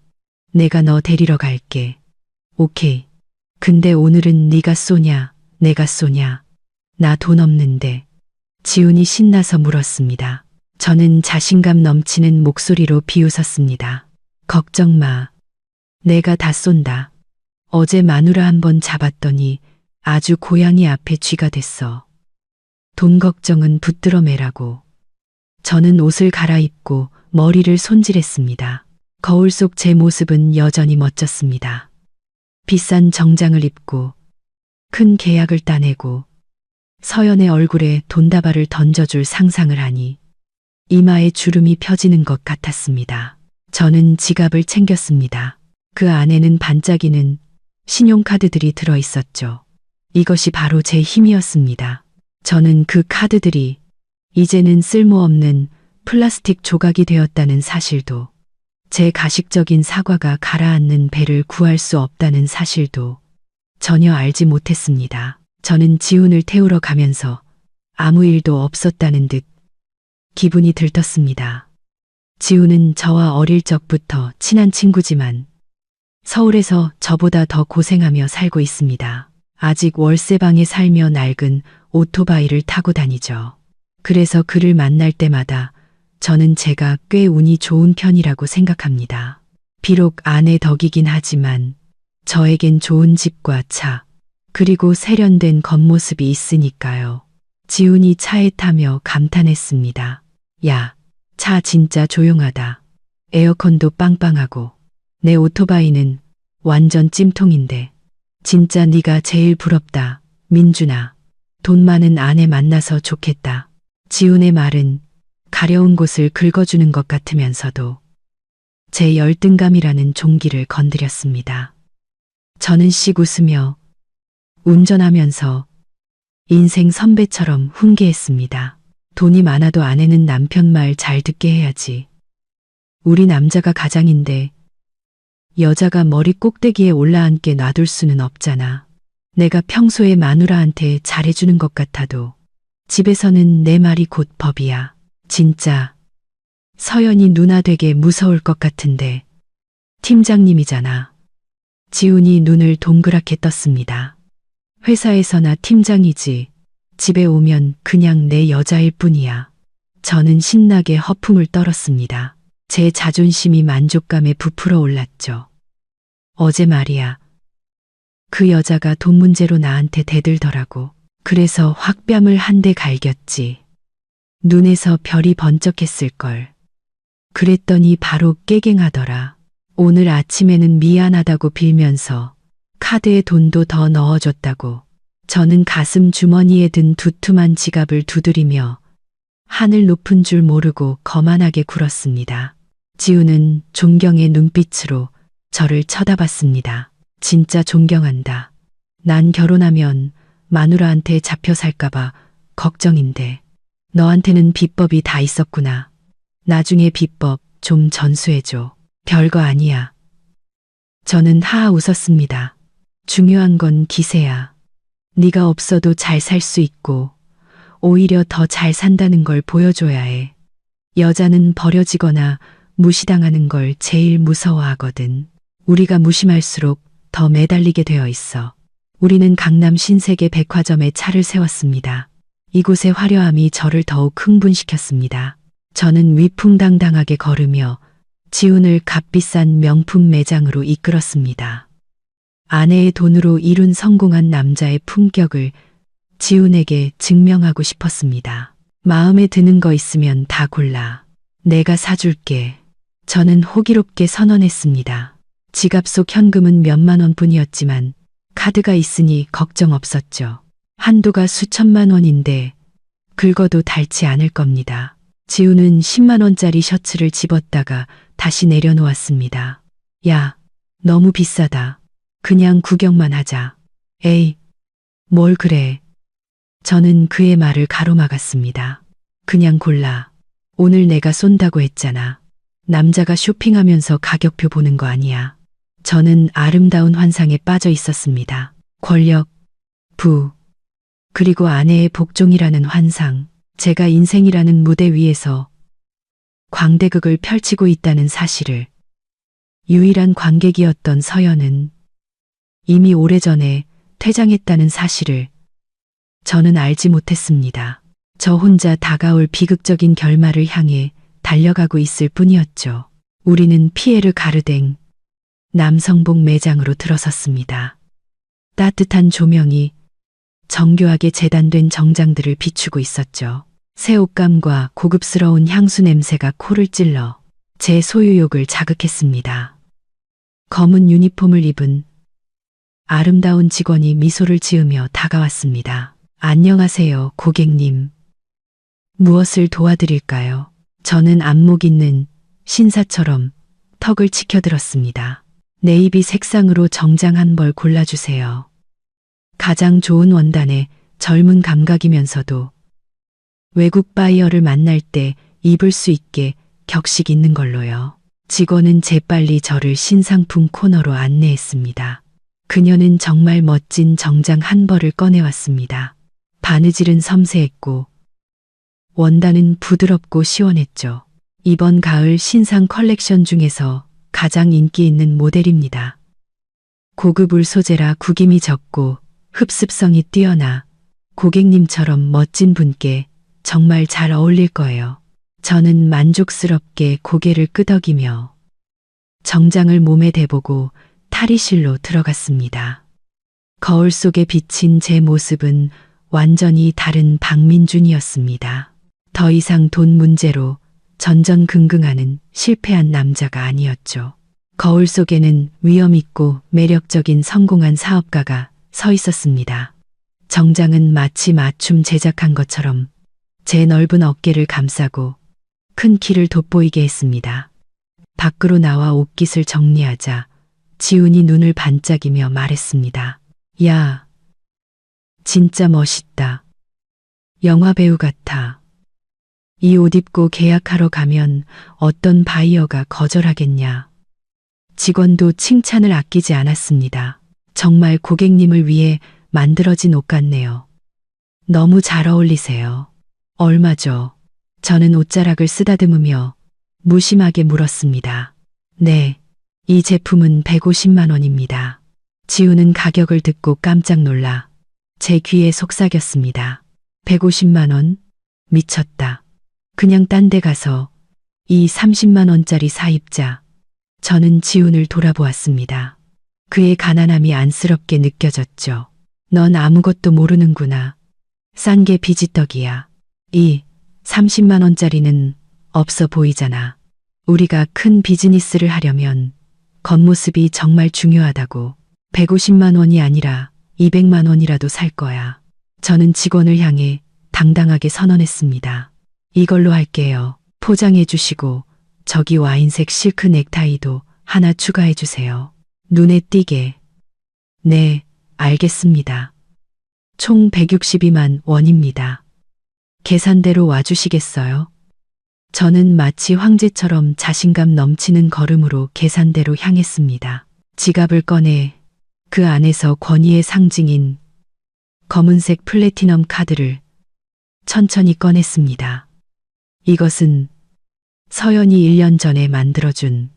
내가 너 데리러 갈게. 오케이. 근데 오늘은 네가 쏘냐, 내가 쏘냐? 나 돈 없는데. 지훈이 신나서 물었습니다. 저는 자신감 넘치는 목소리로 비웃었습니다. 걱정 마. 내가 다 쏜다. 어제 마누라 한번 잡았더니 아주 고양이 앞에 쥐가 됐어. 돈 걱정은 붙들어 매라고. 저는 옷을 갈아입고 머리를 손질했습니다. 거울 속 제 모습은 여전히 멋졌습니다. 비싼 정장을 입고 큰 계약을 따내고 서연의 얼굴에 돈다발을 던져줄 상상을 하니 이마에 주름이 펴지는 것 같았습니다. 저는 지갑을 챙겼습니다. 그 안에는 반짝이는 신용카드들이 들어 있었죠. 이것이 바로 제 힘이었습니다. 저는 그 카드들이 이제는 쓸모없는 플라스틱 조각이 되었다는 사실도, 제 가식적인 사과가 가라앉는 배를 구할 수 없다는 사실도 전혀 알지 못했습니다. 저는 지훈을 태우러 가면서 아무 일도 없었다는 듯 기분이 들떴습니다. 지훈은 저와 어릴 적부터 친한 친구지만 서울에서 저보다 더 고생하며 살고 있습니다. 아직 월세방에 살며 낡은 오토바이를 타고 다니죠. 그래서 그를 만날 때마다 저는 제가 꽤 운이 좋은 편이라고 생각합니다. 비록 아내 덕이긴 하지만 저에겐 좋은 집과 차, 그리고 세련된 겉모습이 있으니까요. 지훈이 차에 타며 감탄했습니다. 야, 차 진짜 조용하다. 에어컨도 빵빵하고 내 오토바이는 완전 찜통인데 진짜 네가 제일 부럽다. 민준아, 돈 많은 아내 만나서 좋겠다. 지훈의 말은 가려운 곳을 긁어주는 것 같으면서도 제 열등감이라는 종기를 건드렸습니다. 저는 씩 웃으며 운전하면서 인생 선배처럼 훈계했습니다. 돈이 많아도 아내는 남편 말 잘 듣게 해야지. 우리 남자가 가장인데 여자가 머리 꼭대기에 올라앉게 놔둘 수는 없잖아. 내가 평소에 마누라한테 잘해주는 것 같아도 집에서는 내 말이 곧 법이야. 진짜 서연이 누나 되게 무서울 것 같은데 팀장님이잖아. 지훈이 눈을 동그랗게 떴습니다. 회사에서나 팀장이지 집에 오면 그냥 내 여자일 뿐이야. 저는 신나게 허풍을 떨었습니다. 제 자존심이 만족감에 부풀어 올랐죠. 어제 말이야. 그 여자가 돈 문제로 나한테 대들더라고. 그래서 확 뺨을 한 대 갈겼지. 눈에서 별이 번쩍했을걸. 그랬더니 바로 깨갱하더라. 오늘 아침에는 미안하다고 빌면서 카드에 돈도 더 넣어줬다고. 저는 가슴 주머니에 든 두툼한 지갑을 두드리며 하늘 높은 줄 모르고 거만하게 굴었습니다. 지훈은 존경의 눈빛으로 저를 쳐다봤습니다. 진짜 존경한다. 난 결혼하면 마누라한테 잡혀 살까봐 걱정인데 너한테는 비법이 다 있었구나. 나중에 비법 좀 전수해줘. 별거 아니야. 저는 하하 웃었습니다. 중요한 건 기세야. 네가 없어도 잘 살 수 있고 오히려 더 잘 산다는 걸 보여줘야 해. 여자는 버려지거나 무시당하는 걸 제일 무서워하거든. 우리가 무심할수록 더 매달리게 되어 있어. 우리는 강남 신세계 백화점에 차를 세웠습니다. 이곳의 화려함이 저를 더욱 흥분시켰습니다. 저는 위풍당당하게 걸으며 지훈을 값비싼 명품 매장으로 이끌었습니다. 아내의 돈으로 이룬 성공한 남자의 품격을 지훈에게 증명하고 싶었습니다. 마음에 드는 거 있으면 다 골라. 내가 사줄게. 저는 호기롭게 선언했습니다. 지갑 속 현금은 몇만 원뿐이었지만 카드가 있으니 걱정 없었죠. 한도가 수천만 원인데 긁어도 닳지 않을 겁니다. 지훈은 10만 원짜리 셔츠를 집었다가 다시 내려놓았습니다. 야, 너무 비싸다. 그냥 구경만 하자. 에이, 뭘 그래. 저는 그의 말을 가로막았습니다. 그냥 골라. 오늘 내가 쏜다고 했잖아. 남자가 쇼핑하면서 가격표 보는 거 아니야. 저는 아름다운 환상에 빠져 있었습니다. 권력, 부, 그리고 아내의 복종이라는 환상. 제가 인생이라는 무대 위에서 광대극을 펼치고 있다는 사실을 유일한 관객이었던 서연은 이미 오래전에 퇴장했다는 사실을 저는 알지 못했습니다. 저 혼자 다가올 비극적인 결말을 향해 달려가고 있을 뿐이었죠. 우리는 피에르 가르댕 남성복 매장으로 들어섰습니다. 따뜻한 조명이 정교하게 재단된 정장들을 비추고 있었죠. 새 옷감과 고급스러운 향수 냄새가 코를 찔러 제 소유욕을 자극했습니다. 검은 유니폼을 입은 아름다운 직원이 미소를 지으며 다가왔습니다. 안녕하세요, 고객님. 무엇을 도와드릴까요? 저는 안목 있는 신사처럼 턱을 치켜들었습니다. 네이비 색상으로 정장 한 벌 골라주세요. 가장 좋은 원단의 젊은 감각이면서도 외국 바이어를 만날 때 입을 수 있게 격식 있는 걸로요. 직원은 재빨리 저를 신상품 코너로 안내했습니다. 그녀는 정말 멋진 정장 한 벌을 꺼내왔습니다. 바느질은 섬세했고 원단은 부드럽고 시원했죠. 이번 가을 신상 컬렉션 중에서 가장 인기 있는 모델입니다. 고급 울 소재라 구김이 적고 흡습성이 뛰어나 고객님처럼 멋진 분께 정말 잘 어울릴 거예요. 저는 만족스럽게 고개를 끄덕이며 정장을 몸에 대보고 탈의실로 들어갔습니다. 거울 속에 비친 제 모습은 완전히 다른 박민준이었습니다. 더 이상 돈 문제로 전전긍긍하는 실패한 남자가 아니었죠. 거울 속에는 위험 있고 매력적인 성공한 사업가가 서 있었습니다. 정장은 마치 맞춤 제작한 것처럼 제 넓은 어깨를 감싸고 큰 키를 돋보이게 했습니다. 밖으로 나와 옷깃을 정리하자 지훈이 눈을 반짝이며 말했습니다. 야, 진짜 멋있다. 영화배우 같아. 이 옷 입고 계약하러 가면 어떤 바이어가 거절하겠냐. 직원도 칭찬을 아끼지 않았습니다. 정말 고객님을 위해 만들어진 옷 같네요. 너무 잘 어울리세요. 얼마죠? 저는 옷자락을 쓰다듬으며 무심하게 물었습니다. 네, 이 제품은 150만 원입니다. 지우는 가격을 듣고 깜짝 놀라 제 귀에 속삭였습니다. 150만 원? 미쳤다. 그냥 딴 데 가서 이 30만 원짜리 사 입자. 저는 지훈을 돌아보았습니다. 그의 가난함이 안쓰럽게 느껴졌죠. 넌 아무것도 모르는구나. 싼 게 비지떡이야. 이 30만 원짜리는 없어 보이잖아. 우리가 큰 비즈니스를 하려면 겉모습이 정말 중요하다고. 150만 원이 아니라 200만 원이라도 살 거야. 저는 직원을 향해 당당하게 선언했습니다. 이걸로 할게요. 포장해 주시고 저기 와인색 실크 넥타이도 하나 추가해 주세요. 눈에 띄게. 네, 알겠습니다. 총 162만 원입니다. 계산대로 와주시겠어요? 저는 마치 황제처럼 자신감 넘치는 걸음으로 계산대로 향했습니다. 지갑을 꺼내 그 안에서 권위의 상징인 검은색 플래티넘 카드를 천천히 꺼냈습니다. 이것은 서연이 1년 전에 만들어준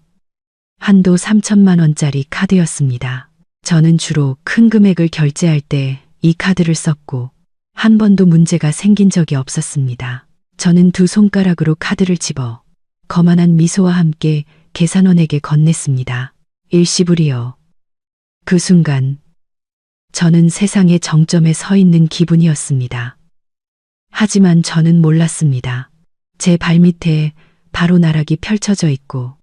한도 3천만 원짜리 카드였습니다. 저는 주로 큰 금액을 결제할 때 이 카드를 썼고 한 번도 문제가 생긴 적이 없었습니다. 저는 두 손가락으로 카드를 집어 거만한 미소와 함께 계산원에게 건넸습니다. 일시불이요. 그 순간 저는 세상의 정점에 서 있는 기분이었습니다. 하지만 저는 몰랐습니다. 제 발밑에 바로 나락이 펼쳐져 있고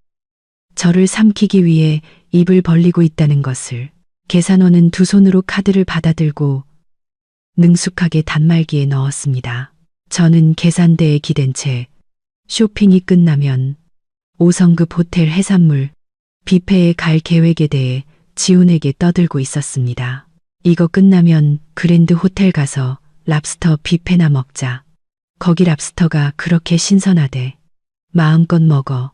저를 삼키기 위해 입을 벌리고 있다는 것을. 계산원은 두 손으로 카드를 받아들고 능숙하게 단말기에 넣었습니다. 저는 계산대에 기댄 채 쇼핑이 끝나면 5성급 호텔 해산물 뷔페에 갈 계획에 대해 지훈에게 떠들고 있었습니다. 이거 끝나면 그랜드 호텔 가서 랍스터 뷔페나 먹자. 거기 랍스터가 그렇게 신선하대. 마음껏 먹어.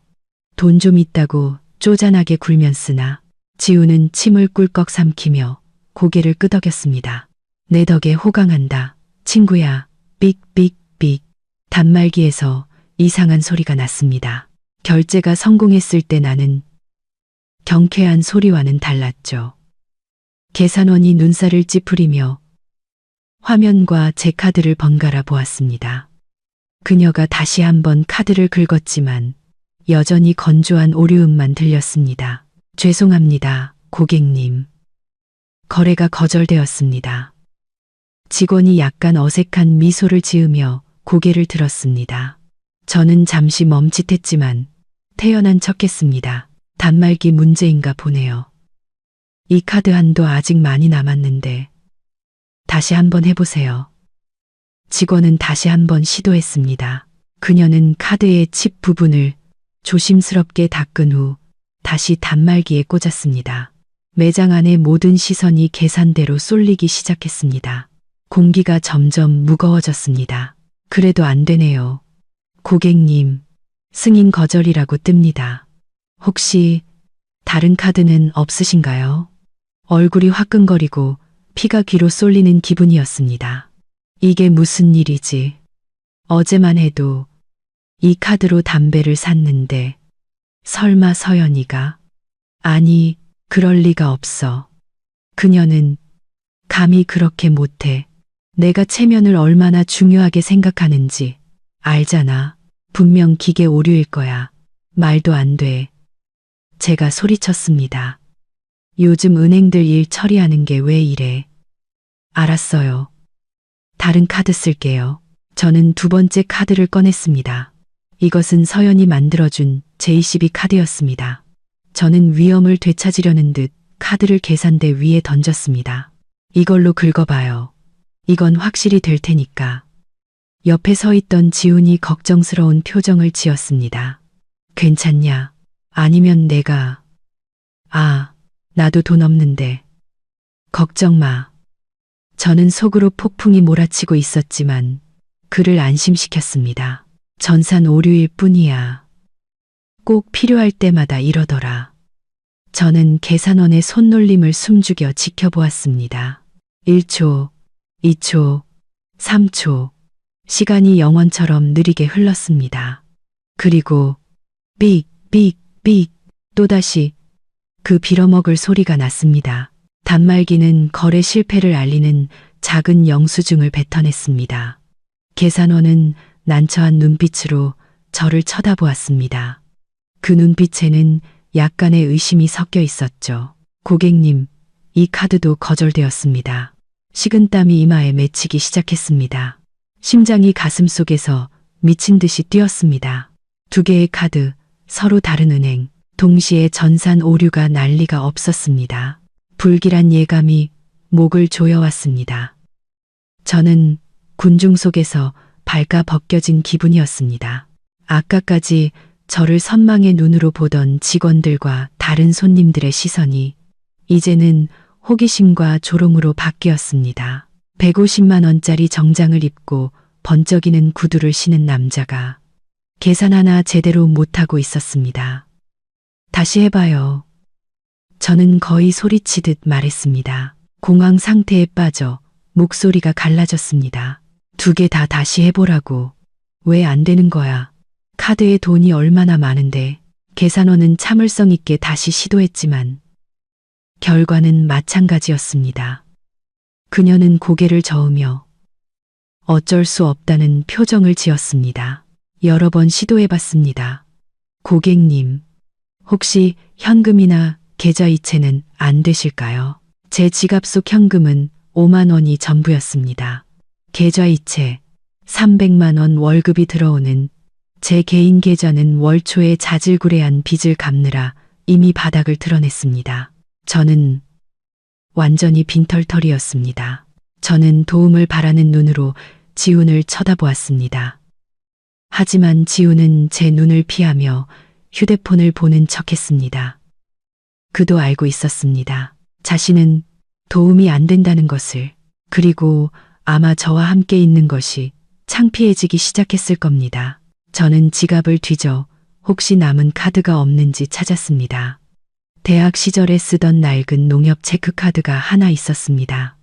돈 좀 있다고 쪼잔하게 굴면 쓰나. 지우는 침을 꿀꺽 삼키며 고개를 끄덕였습니다. 내 덕에 호강한다. 친구야. 삑삑삑. 단말기에서 이상한 소리가 났습니다. 결제가 성공했을 때 나는 경쾌한 소리와는 달랐죠. 계산원이 눈살을 찌푸리며 화면과 제 카드를 번갈아 보았습니다. 그녀가 다시 한번 카드를 긁었지만 여전히 건조한 오류음만 들렸습니다. 죄송합니다, 고객님. 거래가 거절되었습니다. 직원이 약간 어색한 미소를 지으며 고개를 들었습니다. 저는 잠시 멈칫했지만 태연한 척했습니다. 단말기 문제인가 보네요. 이 카드 한도 아직 많이 남았는데 다시 한번 해보세요. 직원은 다시 한번 시도했습니다. 그녀는 카드의 칩 부분을 조심스럽게 닦은 후 다시 단말기에 꽂았습니다. 매장 안의 모든 시선이 계산대로 쏠리기 시작했습니다. 공기가 점점 무거워졌습니다. 그래도 안 되네요. 고객님, 승인 거절이라고 뜹니다. 혹시 다른 카드는 없으신가요? 얼굴이 화끈거리고 피가 귀로 쏠리는 기분이었습니다. 이게 무슨 일이지? 어제만 해도 이 카드로 담배를 샀는데 설마 서연이가? 아니, 그럴 리가 없어. 그녀는 감히 그렇게 못해. 내가 체면을 얼마나 중요하게 생각하는지 알잖아. 분명 기계 오류일 거야. 말도 안 돼. 제가 소리쳤습니다. 요즘 은행들 일 처리하는 게 왜 이래? 알았어요. 다른 카드 쓸게요. 저는 두 번째 카드를 꺼냈습니다. 이것은 서연이 만들어준 JCB 카드였습니다. 저는 위험을 되찾으려는 듯 카드를 계산대 위에 던졌습니다. 이걸로 긁어봐요. 이건 확실히 될 테니까. 옆에 서 있던 지훈이 걱정스러운 표정을 지었습니다. 괜찮냐? 아니면 내가... 나도 돈 없는데. 걱정 마. 저는 속으로 폭풍이 몰아치고 있었지만 그를 안심시켰습니다. 전산 오류일 뿐이야. 꼭 필요할 때마다 이러더라. 저는 계산원의 손놀림을 숨죽여 지켜보았습니다. 1초, 2초, 3초. 시간이 영원처럼 느리게 흘렀습니다. 그리고 삑, 삑, 삑. 또다시 그 빌어먹을 소리가 났습니다. 단말기는 거래 실패를 알리는 작은 영수증을 뱉어냈습니다. 계산원은 난처한 눈빛으로 저를 쳐다보았습니다. 그 눈빛에는 약간의 의심이 섞여 있었죠. 고객님, 이 카드도 거절되었습니다. 식은땀이 이마에 맺히기 시작했습니다. 심장이 가슴속에서 미친 듯이 뛰었습니다. 두 개의 카드, 서로 다른 은행, 동시에 전산 오류가 난리가 없었습니다. 불길한 예감이 목을 조여왔습니다. 저는 군중 속에서 발가 벗겨진 기분이었습니다. 아까까지 저를 선망의 눈으로 보던 직원들과 다른 손님들의 시선이 이제는 호기심과 조롱으로 바뀌었습니다. 150만 원짜리 정장을 입고 번쩍이는 구두를 신은 남자가 계산 하나 제대로 못하고 있었습니다. 다시 해봐요. 저는 거의 소리치듯 말했습니다. 공황 상태에 빠져 목소리가 갈라졌습니다. 두 개 다 다시 해보라고. 왜 안 되는 거야? 카드에 돈이 얼마나 많은데. 계산원은 참을성 있게 다시 시도했지만 결과는 마찬가지였습니다. 그녀는 고개를 저으며 어쩔 수 없다는 표정을 지었습니다. 여러 번 시도해봤습니다. 고객님, 혹시 현금이나 계좌이체는 안 되실까요? 제 지갑 속 현금은 5만 원이 전부였습니다. 계좌이체 300만 원 월급이 들어오는 제 개인 계좌는 월 초에 자질구레한 빚을 갚느라 이미 바닥을 드러냈습니다. 저는 완전히 빈털터리였습니다. 저는 도움을 바라는 눈으로 지훈을 쳐다보았습니다. 하지만 지훈은 제 눈을 피하며 휴대폰을 보는 척했습니다. 그도 알고 있었습니다. 자신은 도움이 안 된다는 것을. 그리고 아마 저와 함께 있는 것이 창피해지기 시작했을 겁니다. 저는 지갑을 뒤져 혹시 남은 카드가 없는지 찾았습니다. 대학 시절에 쓰던 낡은 농협 체크카드가 하나 있었습니다.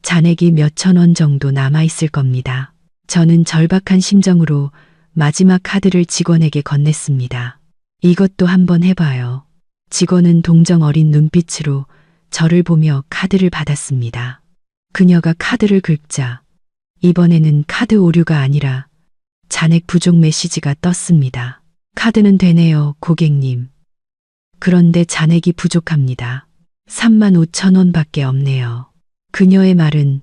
잔액이 몇천 원 정도 남아있을 겁니다. 저는 절박한 심정으로 마지막 카드를 직원에게 건넸습니다. 이것도 한번 해봐요. 직원은 동정 어린 눈빛으로 저를 보며 카드를 받았습니다. 그녀가 카드를 긁자 이번에는 카드 오류가 아니라 잔액 부족 메시지가 떴습니다. 카드는 되네요, 고객님. 그런데 잔액이 부족합니다. 35,000원밖에 없네요. 그녀의 말은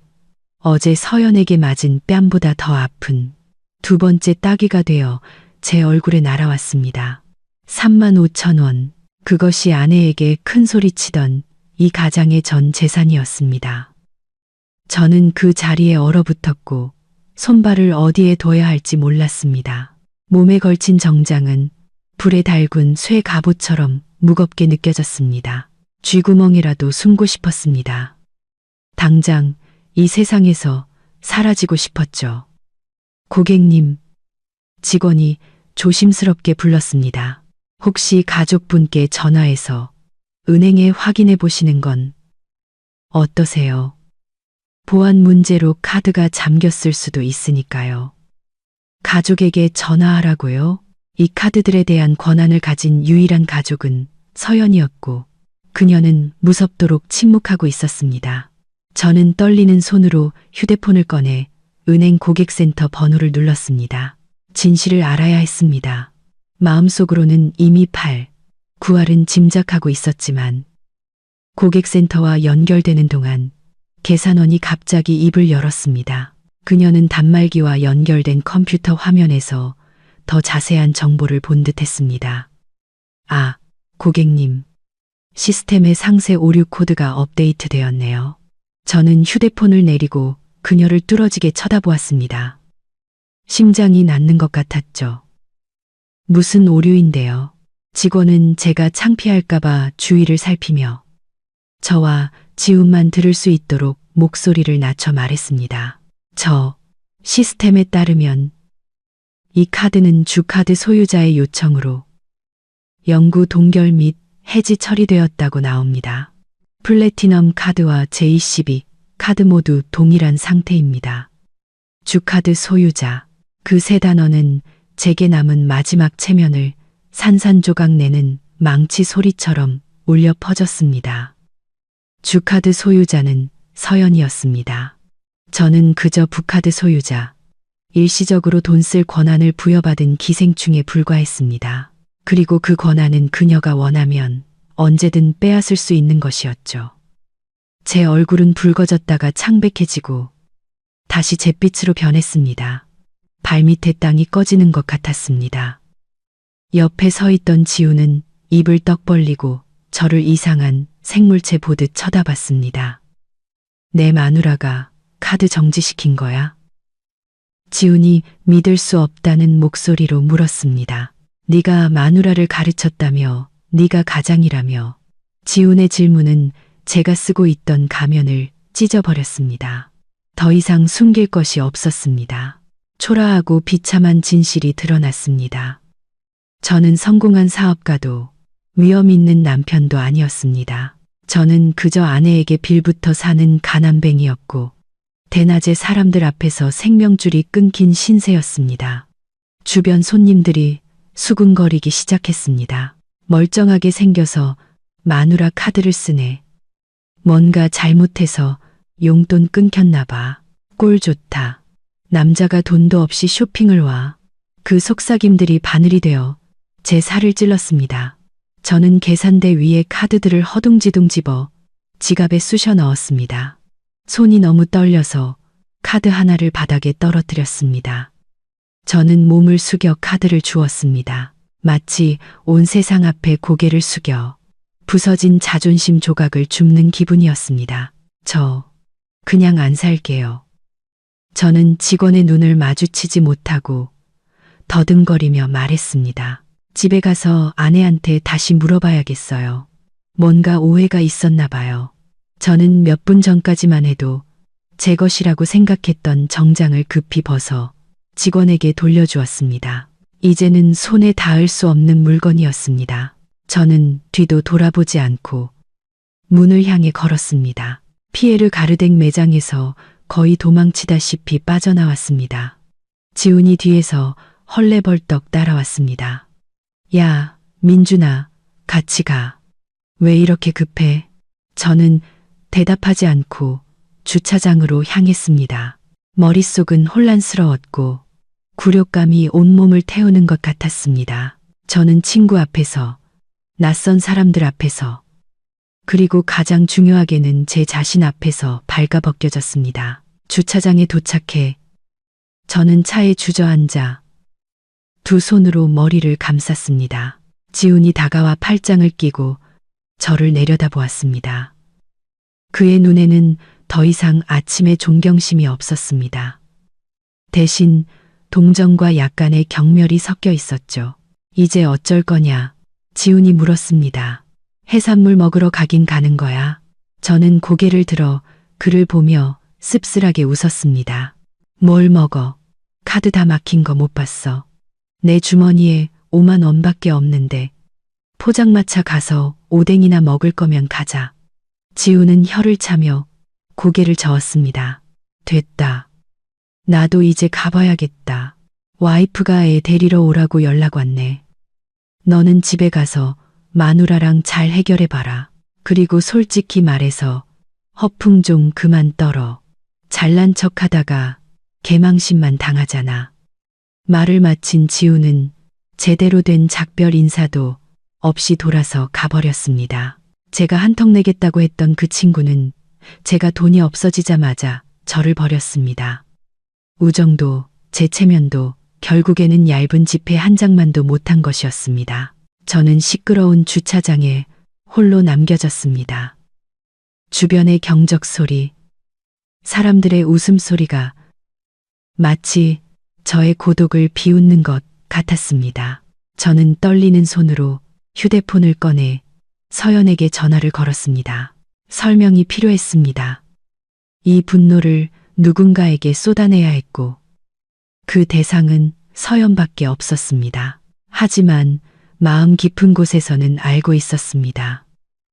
어제 서연에게 맞은 뺨보다 더 아픈 두 번째 따귀가 되어 제 얼굴에 날아왔습니다. 35,000원. 그것이 아내에게 큰 소리치던 이 가장의 전 재산이었습니다. 저는 그 자리에 얼어붙었고 손발을 어디에 둬야 할지 몰랐습니다. 몸에 걸친 정장은 불에 달군 쇠 갑옷처럼 무겁게 느껴졌습니다. 쥐구멍이라도 숨고 싶었습니다. 당장 이 세상에서 사라지고 싶었죠. 고객님, 직원이 조심스럽게 불렀습니다. 혹시 가족분께 전화해서 은행에 확인해 보시는 건 어떠세요? 보안 문제로 카드가 잠겼을 수도 있으니까요. 가족에게 전화하라고요? 이 카드들에 대한 권한을 가진 유일한 가족은 서연이었고 그녀는 무섭도록 침묵하고 있었습니다. 저는 떨리는 손으로 휴대폰을 꺼내 은행 고객센터 번호를 눌렀습니다. 진실을 알아야 했습니다. 마음속으로는 이미 9할은 짐작하고 있었지만 고객센터와 연결되는 동안 계산원이 갑자기 입을 열었습니다. 그녀는 단말기와 연결된 컴퓨터 화면에서 더 자세한 정보를 본 듯했습니다. 아, 고객님. 시스템의 상세 오류 코드가 업데이트되었네요. 저는 휴대폰을 내리고 그녀를 뚫어지게 쳐다보았습니다. 심장이 났는 것 같았죠. 무슨 오류인데요. 직원은 제가 창피할까봐 주위를 살피며 저와 지훈만 들을 수 있도록 목소리를 낮춰 말했습니다. 저 시스템에 따르면 이 카드는 주카드 소유자의 요청으로 영구 동결 및 해지 처리되었다고 나옵니다. 플래티넘 카드와 JCB 카드 모두 동일한 상태입니다. 주카드 소유자, 그 세 단어는 제게 남은 마지막 체면을 산산조각 내는 망치 소리처럼 울려 퍼졌습니다. 주카드 소유자는 서연이었습니다. 저는 그저 부카드 소유자, 일시적으로 돈 쓸 권한을 부여받은 기생충에 불과했습니다. 그리고 그 권한은 그녀가 원하면 언제든 빼앗을 수 있는 것이었죠. 제 얼굴은 붉어졌다가 창백해지고 다시 잿빛으로 변했습니다. 발밑에 땅이 꺼지는 것 같았습니다. 옆에 서 있던 지우는 입을 떡 벌리고 저를 이상한 생물체 보듯 쳐다봤습니다. 내 마누라가 카드 정지시킨 거야? 지훈이 믿을 수 없다는 목소리로 물었습니다. 네가 마누라를 가르쳤다며, 네가 가장이라며. 지훈의 질문은 제가 쓰고 있던 가면을 찢어버렸습니다. 더 이상 숨길 것이 없었습니다. 초라하고 비참한 진실이 드러났습니다. 저는 성공한 사업가도 위험 있는 남편도 아니었습니다. 저는 그저 아내에게 빌부터 사는 가난뱅이였고 대낮에 사람들 앞에서 생명줄이 끊긴 신세였습니다. 주변 손님들이 수군거리기 시작했습니다. 멀쩡하게 생겨서 마누라 카드를 쓰네. 뭔가 잘못해서 용돈 끊겼나 봐. 꼴 좋다. 남자가 돈도 없이 쇼핑을 와. 그 속삭임들이 바늘이 되어 제 살을 찔렀습니다. 저는 계산대 위에 카드들을 허둥지둥 집어 지갑에 쑤셔 넣었습니다. 손이 너무 떨려서 카드 하나를 바닥에 떨어뜨렸습니다. 저는 몸을 숙여 카드를 주었습니다. 마치 온 세상 앞에 고개를 숙여 부서진 자존심 조각을 줍는 기분이었습니다. 저 그냥 안 살게요. 저는 직원의 눈을 마주치지 못하고 더듬거리며 말했습니다. 집에 가서 아내한테 다시 물어봐야겠어요. 뭔가 오해가 있었나 봐요. 저는 몇 분 전까지만 해도 제 것이라고 생각했던 정장을 급히 벗어 직원에게 돌려주었습니다. 이제는 손에 닿을 수 없는 물건이었습니다. 저는 뒤도 돌아보지 않고 문을 향해 걸었습니다. 피에르 가르댕 매장에서 거의 도망치다시피 빠져나왔습니다. 지훈이 뒤에서 헐레벌떡 따라왔습니다. 야, 민준아, 같이 가. 왜 이렇게 급해? 저는 대답하지 않고 주차장으로 향했습니다. 머릿속은 혼란스러웠고 굴욕감이 온몸을 태우는 것 같았습니다. 저는 친구 앞에서, 낯선 사람들 앞에서, 그리고 가장 중요하게는 제 자신 앞에서 발가벗겨졌습니다. 주차장에 도착해 저는 차에 주저앉아 두 손으로 머리를 감쌌습니다. 지훈이 다가와 팔짱을 끼고 저를 내려다보았습니다. 그의 눈에는 더 이상 아침의 존경심이 없었습니다. 대신 동정과 약간의 경멸이 섞여 있었죠. 이제 어쩔 거냐? 지훈이 물었습니다. 해산물 먹으러 가긴 가는 거야. 저는 고개를 들어 그를 보며 씁쓸하게 웃었습니다. 뭘 먹어? 카드 다 막힌 거 못 봤어. 내 주머니에 5만 원밖에 없는데 포장마차 가서 오뎅이나 먹을 거면 가자. 지훈은 혀를 차며 고개를 저었습니다. 됐다. 나도 이제 가봐야겠다. 와이프가 애 데리러 오라고 연락 왔네. 너는 집에 가서 마누라랑 잘 해결해봐라. 그리고 솔직히 말해서 허풍 좀 그만 떨어. 잘난 척 하다가 개망신만 당하잖아. 말을 마친 지훈은 제대로 된 작별 인사도 없이 돌아서 가버렸습니다. 제가 한턱 내겠다고 했던 그 친구는 제가 돈이 없어지자마자 저를 버렸습니다. 우정도 제 체면도 결국에는 얇은 지폐 한 장만도 못한 것이었습니다. 저는 시끄러운 주차장에 홀로 남겨졌습니다. 주변의 경적 소리, 사람들의 웃음소리가 마치 저의 고독을 비웃는 것 같았습니다. 저는 떨리는 손으로 휴대폰을 꺼내 서연에게 전화를 걸었습니다. 설명이 필요했습니다. 이 분노를 누군가에게 쏟아내야 했고 그 대상은 서연밖에 없었습니다. 하지만 마음 깊은 곳에서는 알고 있었습니다.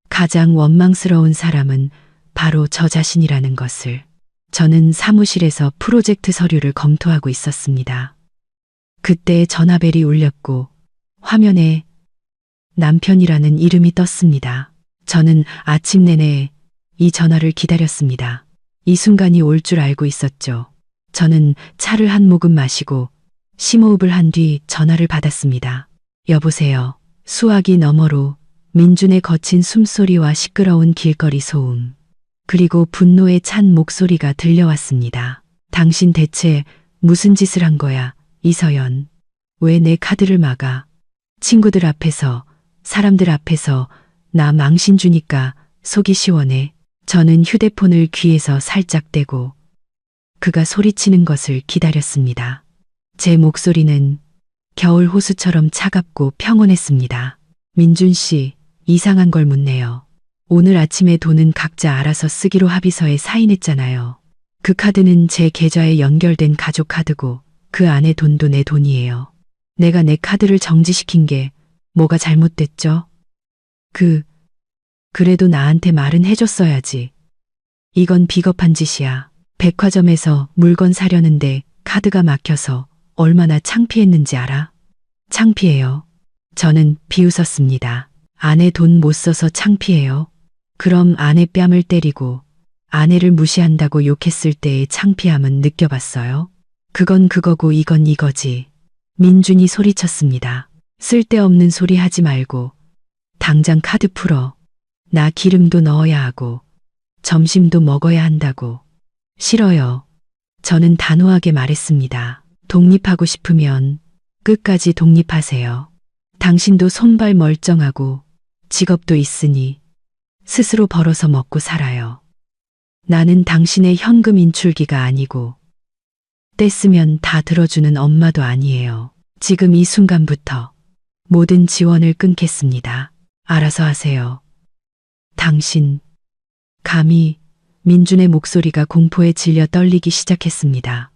가장 원망스러운 사람은 바로 저 자신이라는 것을. 저는 사무실에서 프로젝트 서류를 검토하고 있었습니다. 그때 전화벨이 울렸고 화면에 남편이라는 이름이 떴습니다. 저는 아침 내내 이 전화를 기다렸습니다. 이 순간이 올 줄 알고 있었죠. 저는 차를 한 모금 마시고 심호흡을 한 뒤 전화를 받았습니다. 여보세요. 수화기 너머로 민준의 거친 숨소리와 시끄러운 길거리 소음, 그리고 분노에 찬 목소리가 들려왔습니다. 당신 대체 무슨 짓을 한 거야, 이서연. 왜 내 카드를 막아? 친구들 앞에서, 사람들 앞에서 나 망신 주니까 속이 시원해. 저는 휴대폰을 귀에서 살짝 떼고 그가 소리치는 것을 기다렸습니다. 제 목소리는 겨울 호수처럼 차갑고 평온했습니다. 민준 씨, 이상한 걸 묻네요. 오늘 아침에 돈은 각자 알아서 쓰기로 합의서에 사인했잖아요. 그 카드는 제 계좌에 연결된 가족 카드고 그 안에 돈도 내 돈이에요. 내가 내 카드를 정지시킨 게 뭐가 잘못됐죠? 그래도 나한테 말은 해줬어야지. 이건 비겁한 짓이야. 백화점에서 물건 사려는데 카드가 막혀서 얼마나 창피했는지 알아? 창피해요. 저는 비웃었습니다. 아내 돈 못 써서 창피해요. 그럼 아내 뺨을 때리고 아내를 무시한다고 욕했을 때의 창피함은 느껴봤어요? 그건 그거고 이건 이거지. 민준이 소리쳤습니다. 쓸데없는 소리 하지 말고 당장 카드 풀어. 나 기름도 넣어야 하고 점심도 먹어야 한다고. 싫어요. 저는 단호하게 말했습니다. 독립하고 싶으면 끝까지 독립하세요. 당신도 손발 멀쩡하고 직업도 있으니 스스로 벌어서 먹고 살아요. 나는 당신의 현금 인출기가 아니고 떼쓰면 다 들어주는 엄마도 아니에요. 지금 이 순간부터 모든 지원을 끊겠습니다. 알아서 하세요. 당신, 감히. 민준의 목소리가 공포에 질려 떨리기 시작했습니다.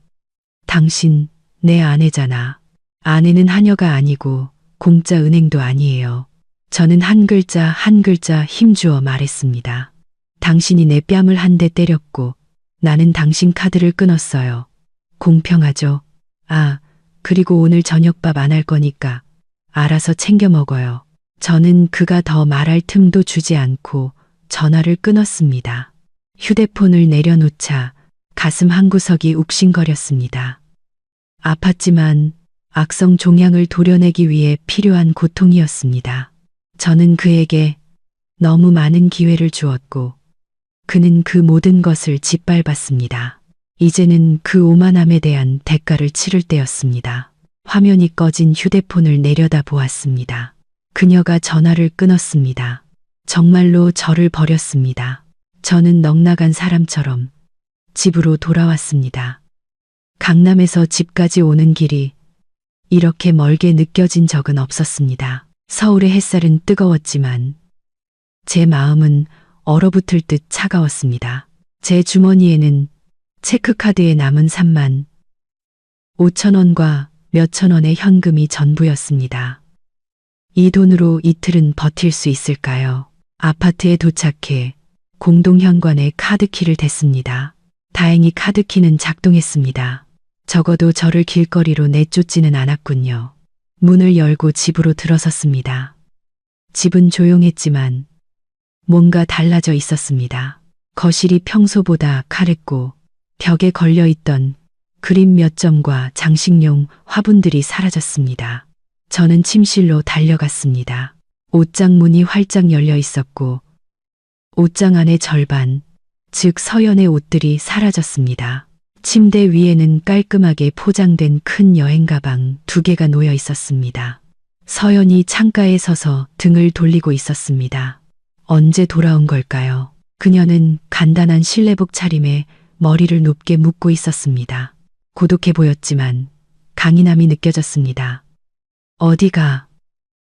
당신, 내 아내잖아. 아내는 하녀가 아니고 공짜 은행도 아니에요. 저는 한 글자 한 글자 힘주어 말했습니다. 당신이 내 뺨을 한 대 때렸고 나는 당신 카드를 끊었어요. 공평하죠? 아, 그리고 오늘 저녁밥 안 할 거니까 알아서 챙겨 먹어요. 저는 그가 더 말할 틈도 주지 않고 전화를 끊었습니다. 휴대폰을 내려놓자 가슴 한구석이 욱신거렸습니다. 아팠지만 악성 종양을 도려내기 위해 필요한 고통이었습니다. 저는 그에게 너무 많은 기회를 주었고 그는 그 모든 것을 짓밟았습니다. 이제는 그 오만함에 대한 대가를 치를 때였습니다. 화면이 꺼진 휴대폰을 내려다 보았습니다. 그녀가 전화를 끊었습니다. 정말로 저를 버렸습니다. 저는 넉나간 사람처럼 집으로 돌아왔습니다. 강남에서 집까지 오는 길이 이렇게 멀게 느껴진 적은 없었습니다. 서울의 햇살은 뜨거웠지만 제 마음은 얼어붙을 듯 차가웠습니다. 제 주머니에는 체크카드에 남은 3만 5천 원과 몇천 원의 현금이 전부였습니다. 이 돈으로 이틀은 버틸 수 있을까요? 아파트에 도착해 공동현관에 카드키를 댔습니다. 다행히 카드키는 작동했습니다. 적어도 저를 길거리로 내쫓지는 않았군요. 문을 열고 집으로 들어섰습니다. 집은 조용했지만 뭔가 달라져 있었습니다. 거실이 평소보다 카랬고 벽에 걸려있던 그림 몇 점과 장식용 화분들이 사라졌습니다. 저는 침실로 달려갔습니다. 옷장 문이 활짝 열려 있었고 옷장 안의 절반, 즉 서연의 옷들이 사라졌습니다. 침대 위에는 깔끔하게 포장된 큰 여행 가방 2개가 놓여 있었습니다. 서연이 창가에 서서 등을 돌리고 있었습니다. 언제 돌아온 걸까요? 그녀는 간단한 실내복 차림에 머리를 높게 묶고 있었습니다. 고독해 보였지만 강인함이 느껴졌습니다. 어디가?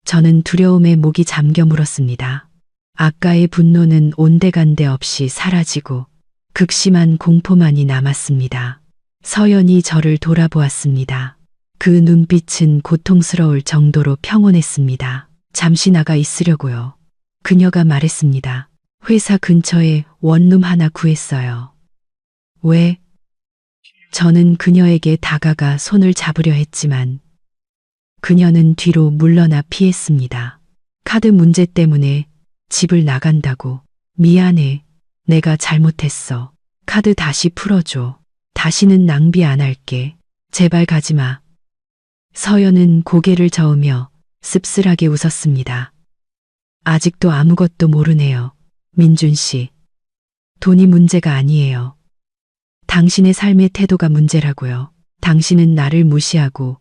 저는 두려움에 목이 잠겨 물었습니다. 아까의 분노는 온데간데 없이 사라지고 극심한 공포만이 남았습니다. 서연이 저를 돌아보았습니다. 그 눈빛은 고통스러울 정도로 평온했습니다. 잠시 나가 있으려고요. 그녀가 말했습니다. 회사 근처에 원룸 하나 구했어요. 왜? 저는 그녀에게 다가가 손을 잡으려 했지만 그녀는 뒤로 물러나 피했습니다. 카드 문제 때문에 집을 나간다고. 미안해. 내가 잘못했어. 카드 다시 풀어줘. 다시는 낭비 안 할게. 제발 가지마. 서연은 고개를 저으며 씁쓸하게 웃었습니다. 아직도 아무것도 모르네요. 민준 씨. 돈이 문제가 아니에요. 당신의 삶의 태도가 문제라고요. 당신은 나를 무시하고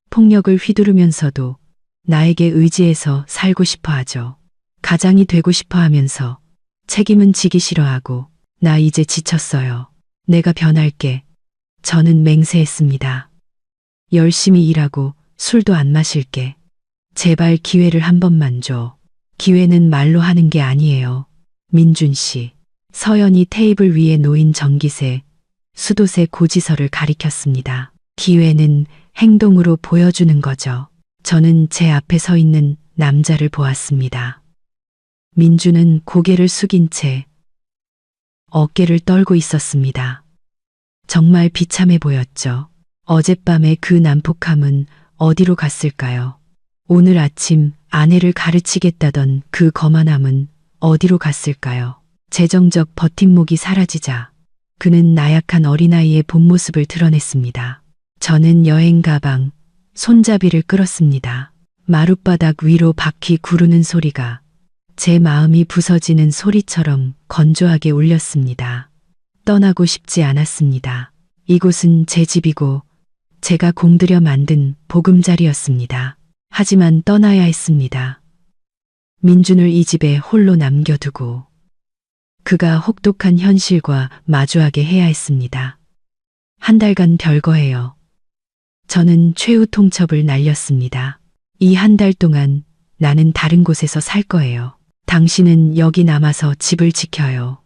폭력을 휘두르면서도 나에게 의지해서 살고 싶어 하죠. 가장이 되고 싶어 하면서 책임은 지기 싫어하고 나 이제 지쳤어요. 내가 변할게. 저는 맹세했습니다. 열심히 일하고 술도 안 마실게. 제발 기회를 한 번만 줘. 기회는 말로 하는 게 아니에요. 민준 씨. 서연이 테이블 위에 놓인 전기세, 수도세 고지서를 가리켰습니다. 기회는 행동으로 보여주는 거죠. 저는 제 앞에 서 있는 남자를 보았습니다. 민주는 고개를 숙인 채 어깨를 떨고 있었습니다. 정말 비참해 보였죠. 어젯밤의 그 난폭함은 어디로 갔을까요? 오늘 아침 아내를 가르치겠다던 그 거만함은 어디로 갔을까요? 재정적 버팀목이 사라지자 그는 나약한 어린아이의 본 모습을 드러냈습니다. 저는 여행 가방, 손잡이를 끌었습니다. 마룻바닥 위로 바퀴 구르는 소리가 제 마음이 부서지는 소리처럼 건조하게 울렸습니다. 떠나고 싶지 않았습니다. 이곳은 제 집이고 제가 공들여 만든 보금자리였습니다. 하지만 떠나야 했습니다. 민준을 이 집에 홀로 남겨두고 그가 혹독한 현실과 마주하게 해야 했습니다. 한 달간 별거예요. 저는 최후 통첩을 날렸습니다. 이 한 달 동안 나는 다른 곳에서 살 거예요. 당신은 여기 남아서 집을 지켜요.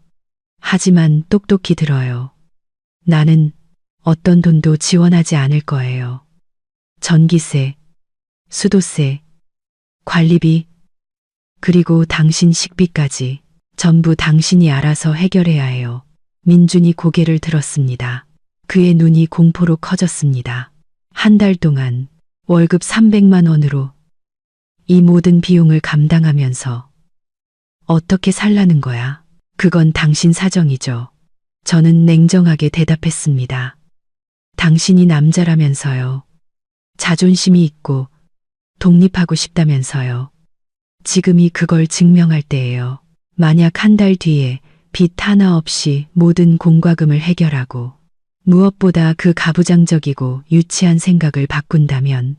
하지만 똑똑히 들어요. 나는 어떤 돈도 지원하지 않을 거예요. 전기세, 수도세, 관리비, 그리고 당신 식비까지 전부 당신이 알아서 해결해야 해요. 민준이 고개를 들었습니다. 그의 눈이 공포로 커졌습니다. 한 달 동안 월급 300만 원으로 이 모든 비용을 감당하면서 어떻게 살라는 거야? 그건 당신 사정이죠. 저는 냉정하게 대답했습니다. 당신이 남자라면서요. 자존심이 있고 독립하고 싶다면서요. 지금이 그걸 증명할 때예요. 만약 한 달 뒤에 빚 하나 없이 모든 공과금을 해결하고 무엇보다 그 가부장적이고 유치한 생각을 바꾼다면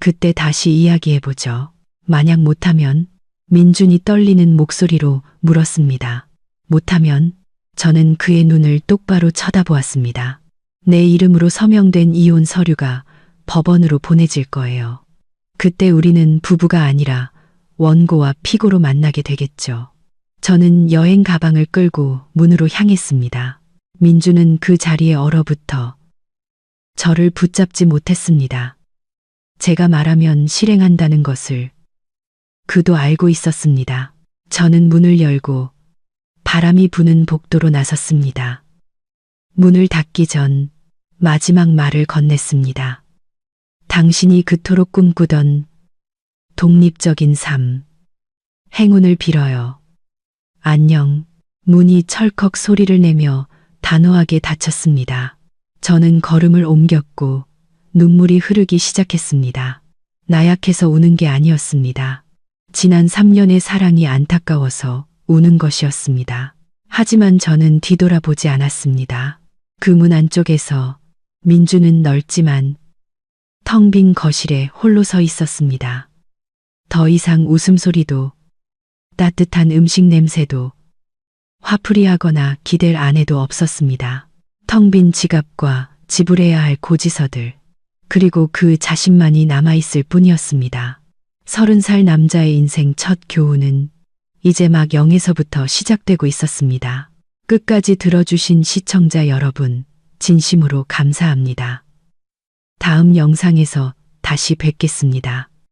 그때 다시 이야기해보죠. 만약 못하면 민준이 떨리는 목소리로 물었습니다. 못하면 저는 그의 눈을 똑바로 쳐다보았습니다. 내 이름으로 서명된 이혼 서류가 법원으로 보내질 거예요. 그때 우리는 부부가 아니라 원고와 피고로 만나게 되겠죠. 저는 여행 가방을 끌고 문으로 향했습니다. 민주는 그 자리에 얼어붙어 저를 붙잡지 못했습니다. 제가 말하면 실행한다는 것을 그도 알고 있었습니다. 저는 문을 열고 바람이 부는 복도로 나섰습니다. 문을 닫기 전 마지막 말을 건넸습니다. 당신이 그토록 꿈꾸던 독립적인 삶, 행운을 빌어요. 안녕. 문이 철컥 소리를 내며 단호하게 닫혔습니다. 저는 걸음을 옮겼고 눈물이 흐르기 시작했습니다. 나약해서 우는 게 아니었습니다. 지난 3년의 사랑이 안타까워서 우는 것이었습니다. 하지만 저는 뒤돌아보지 않았습니다. 그 문 안쪽에서 민주는 넓지만 텅 빈 거실에 홀로 서 있었습니다. 더 이상 웃음소리도 따뜻한 음식 냄새도 화풀이하거나 기댈 아내도 없었습니다. 텅 빈 지갑과 지불해야 할 고지서들, 그리고 그 자신만이 남아있을 뿐이었습니다. 30살 남자의 인생 첫 교훈은 이제 막 0에서부터 시작되고 있었습니다. 끝까지 들어주신 시청자 여러분, 진심으로 감사합니다. 다음 영상에서 다시 뵙겠습니다.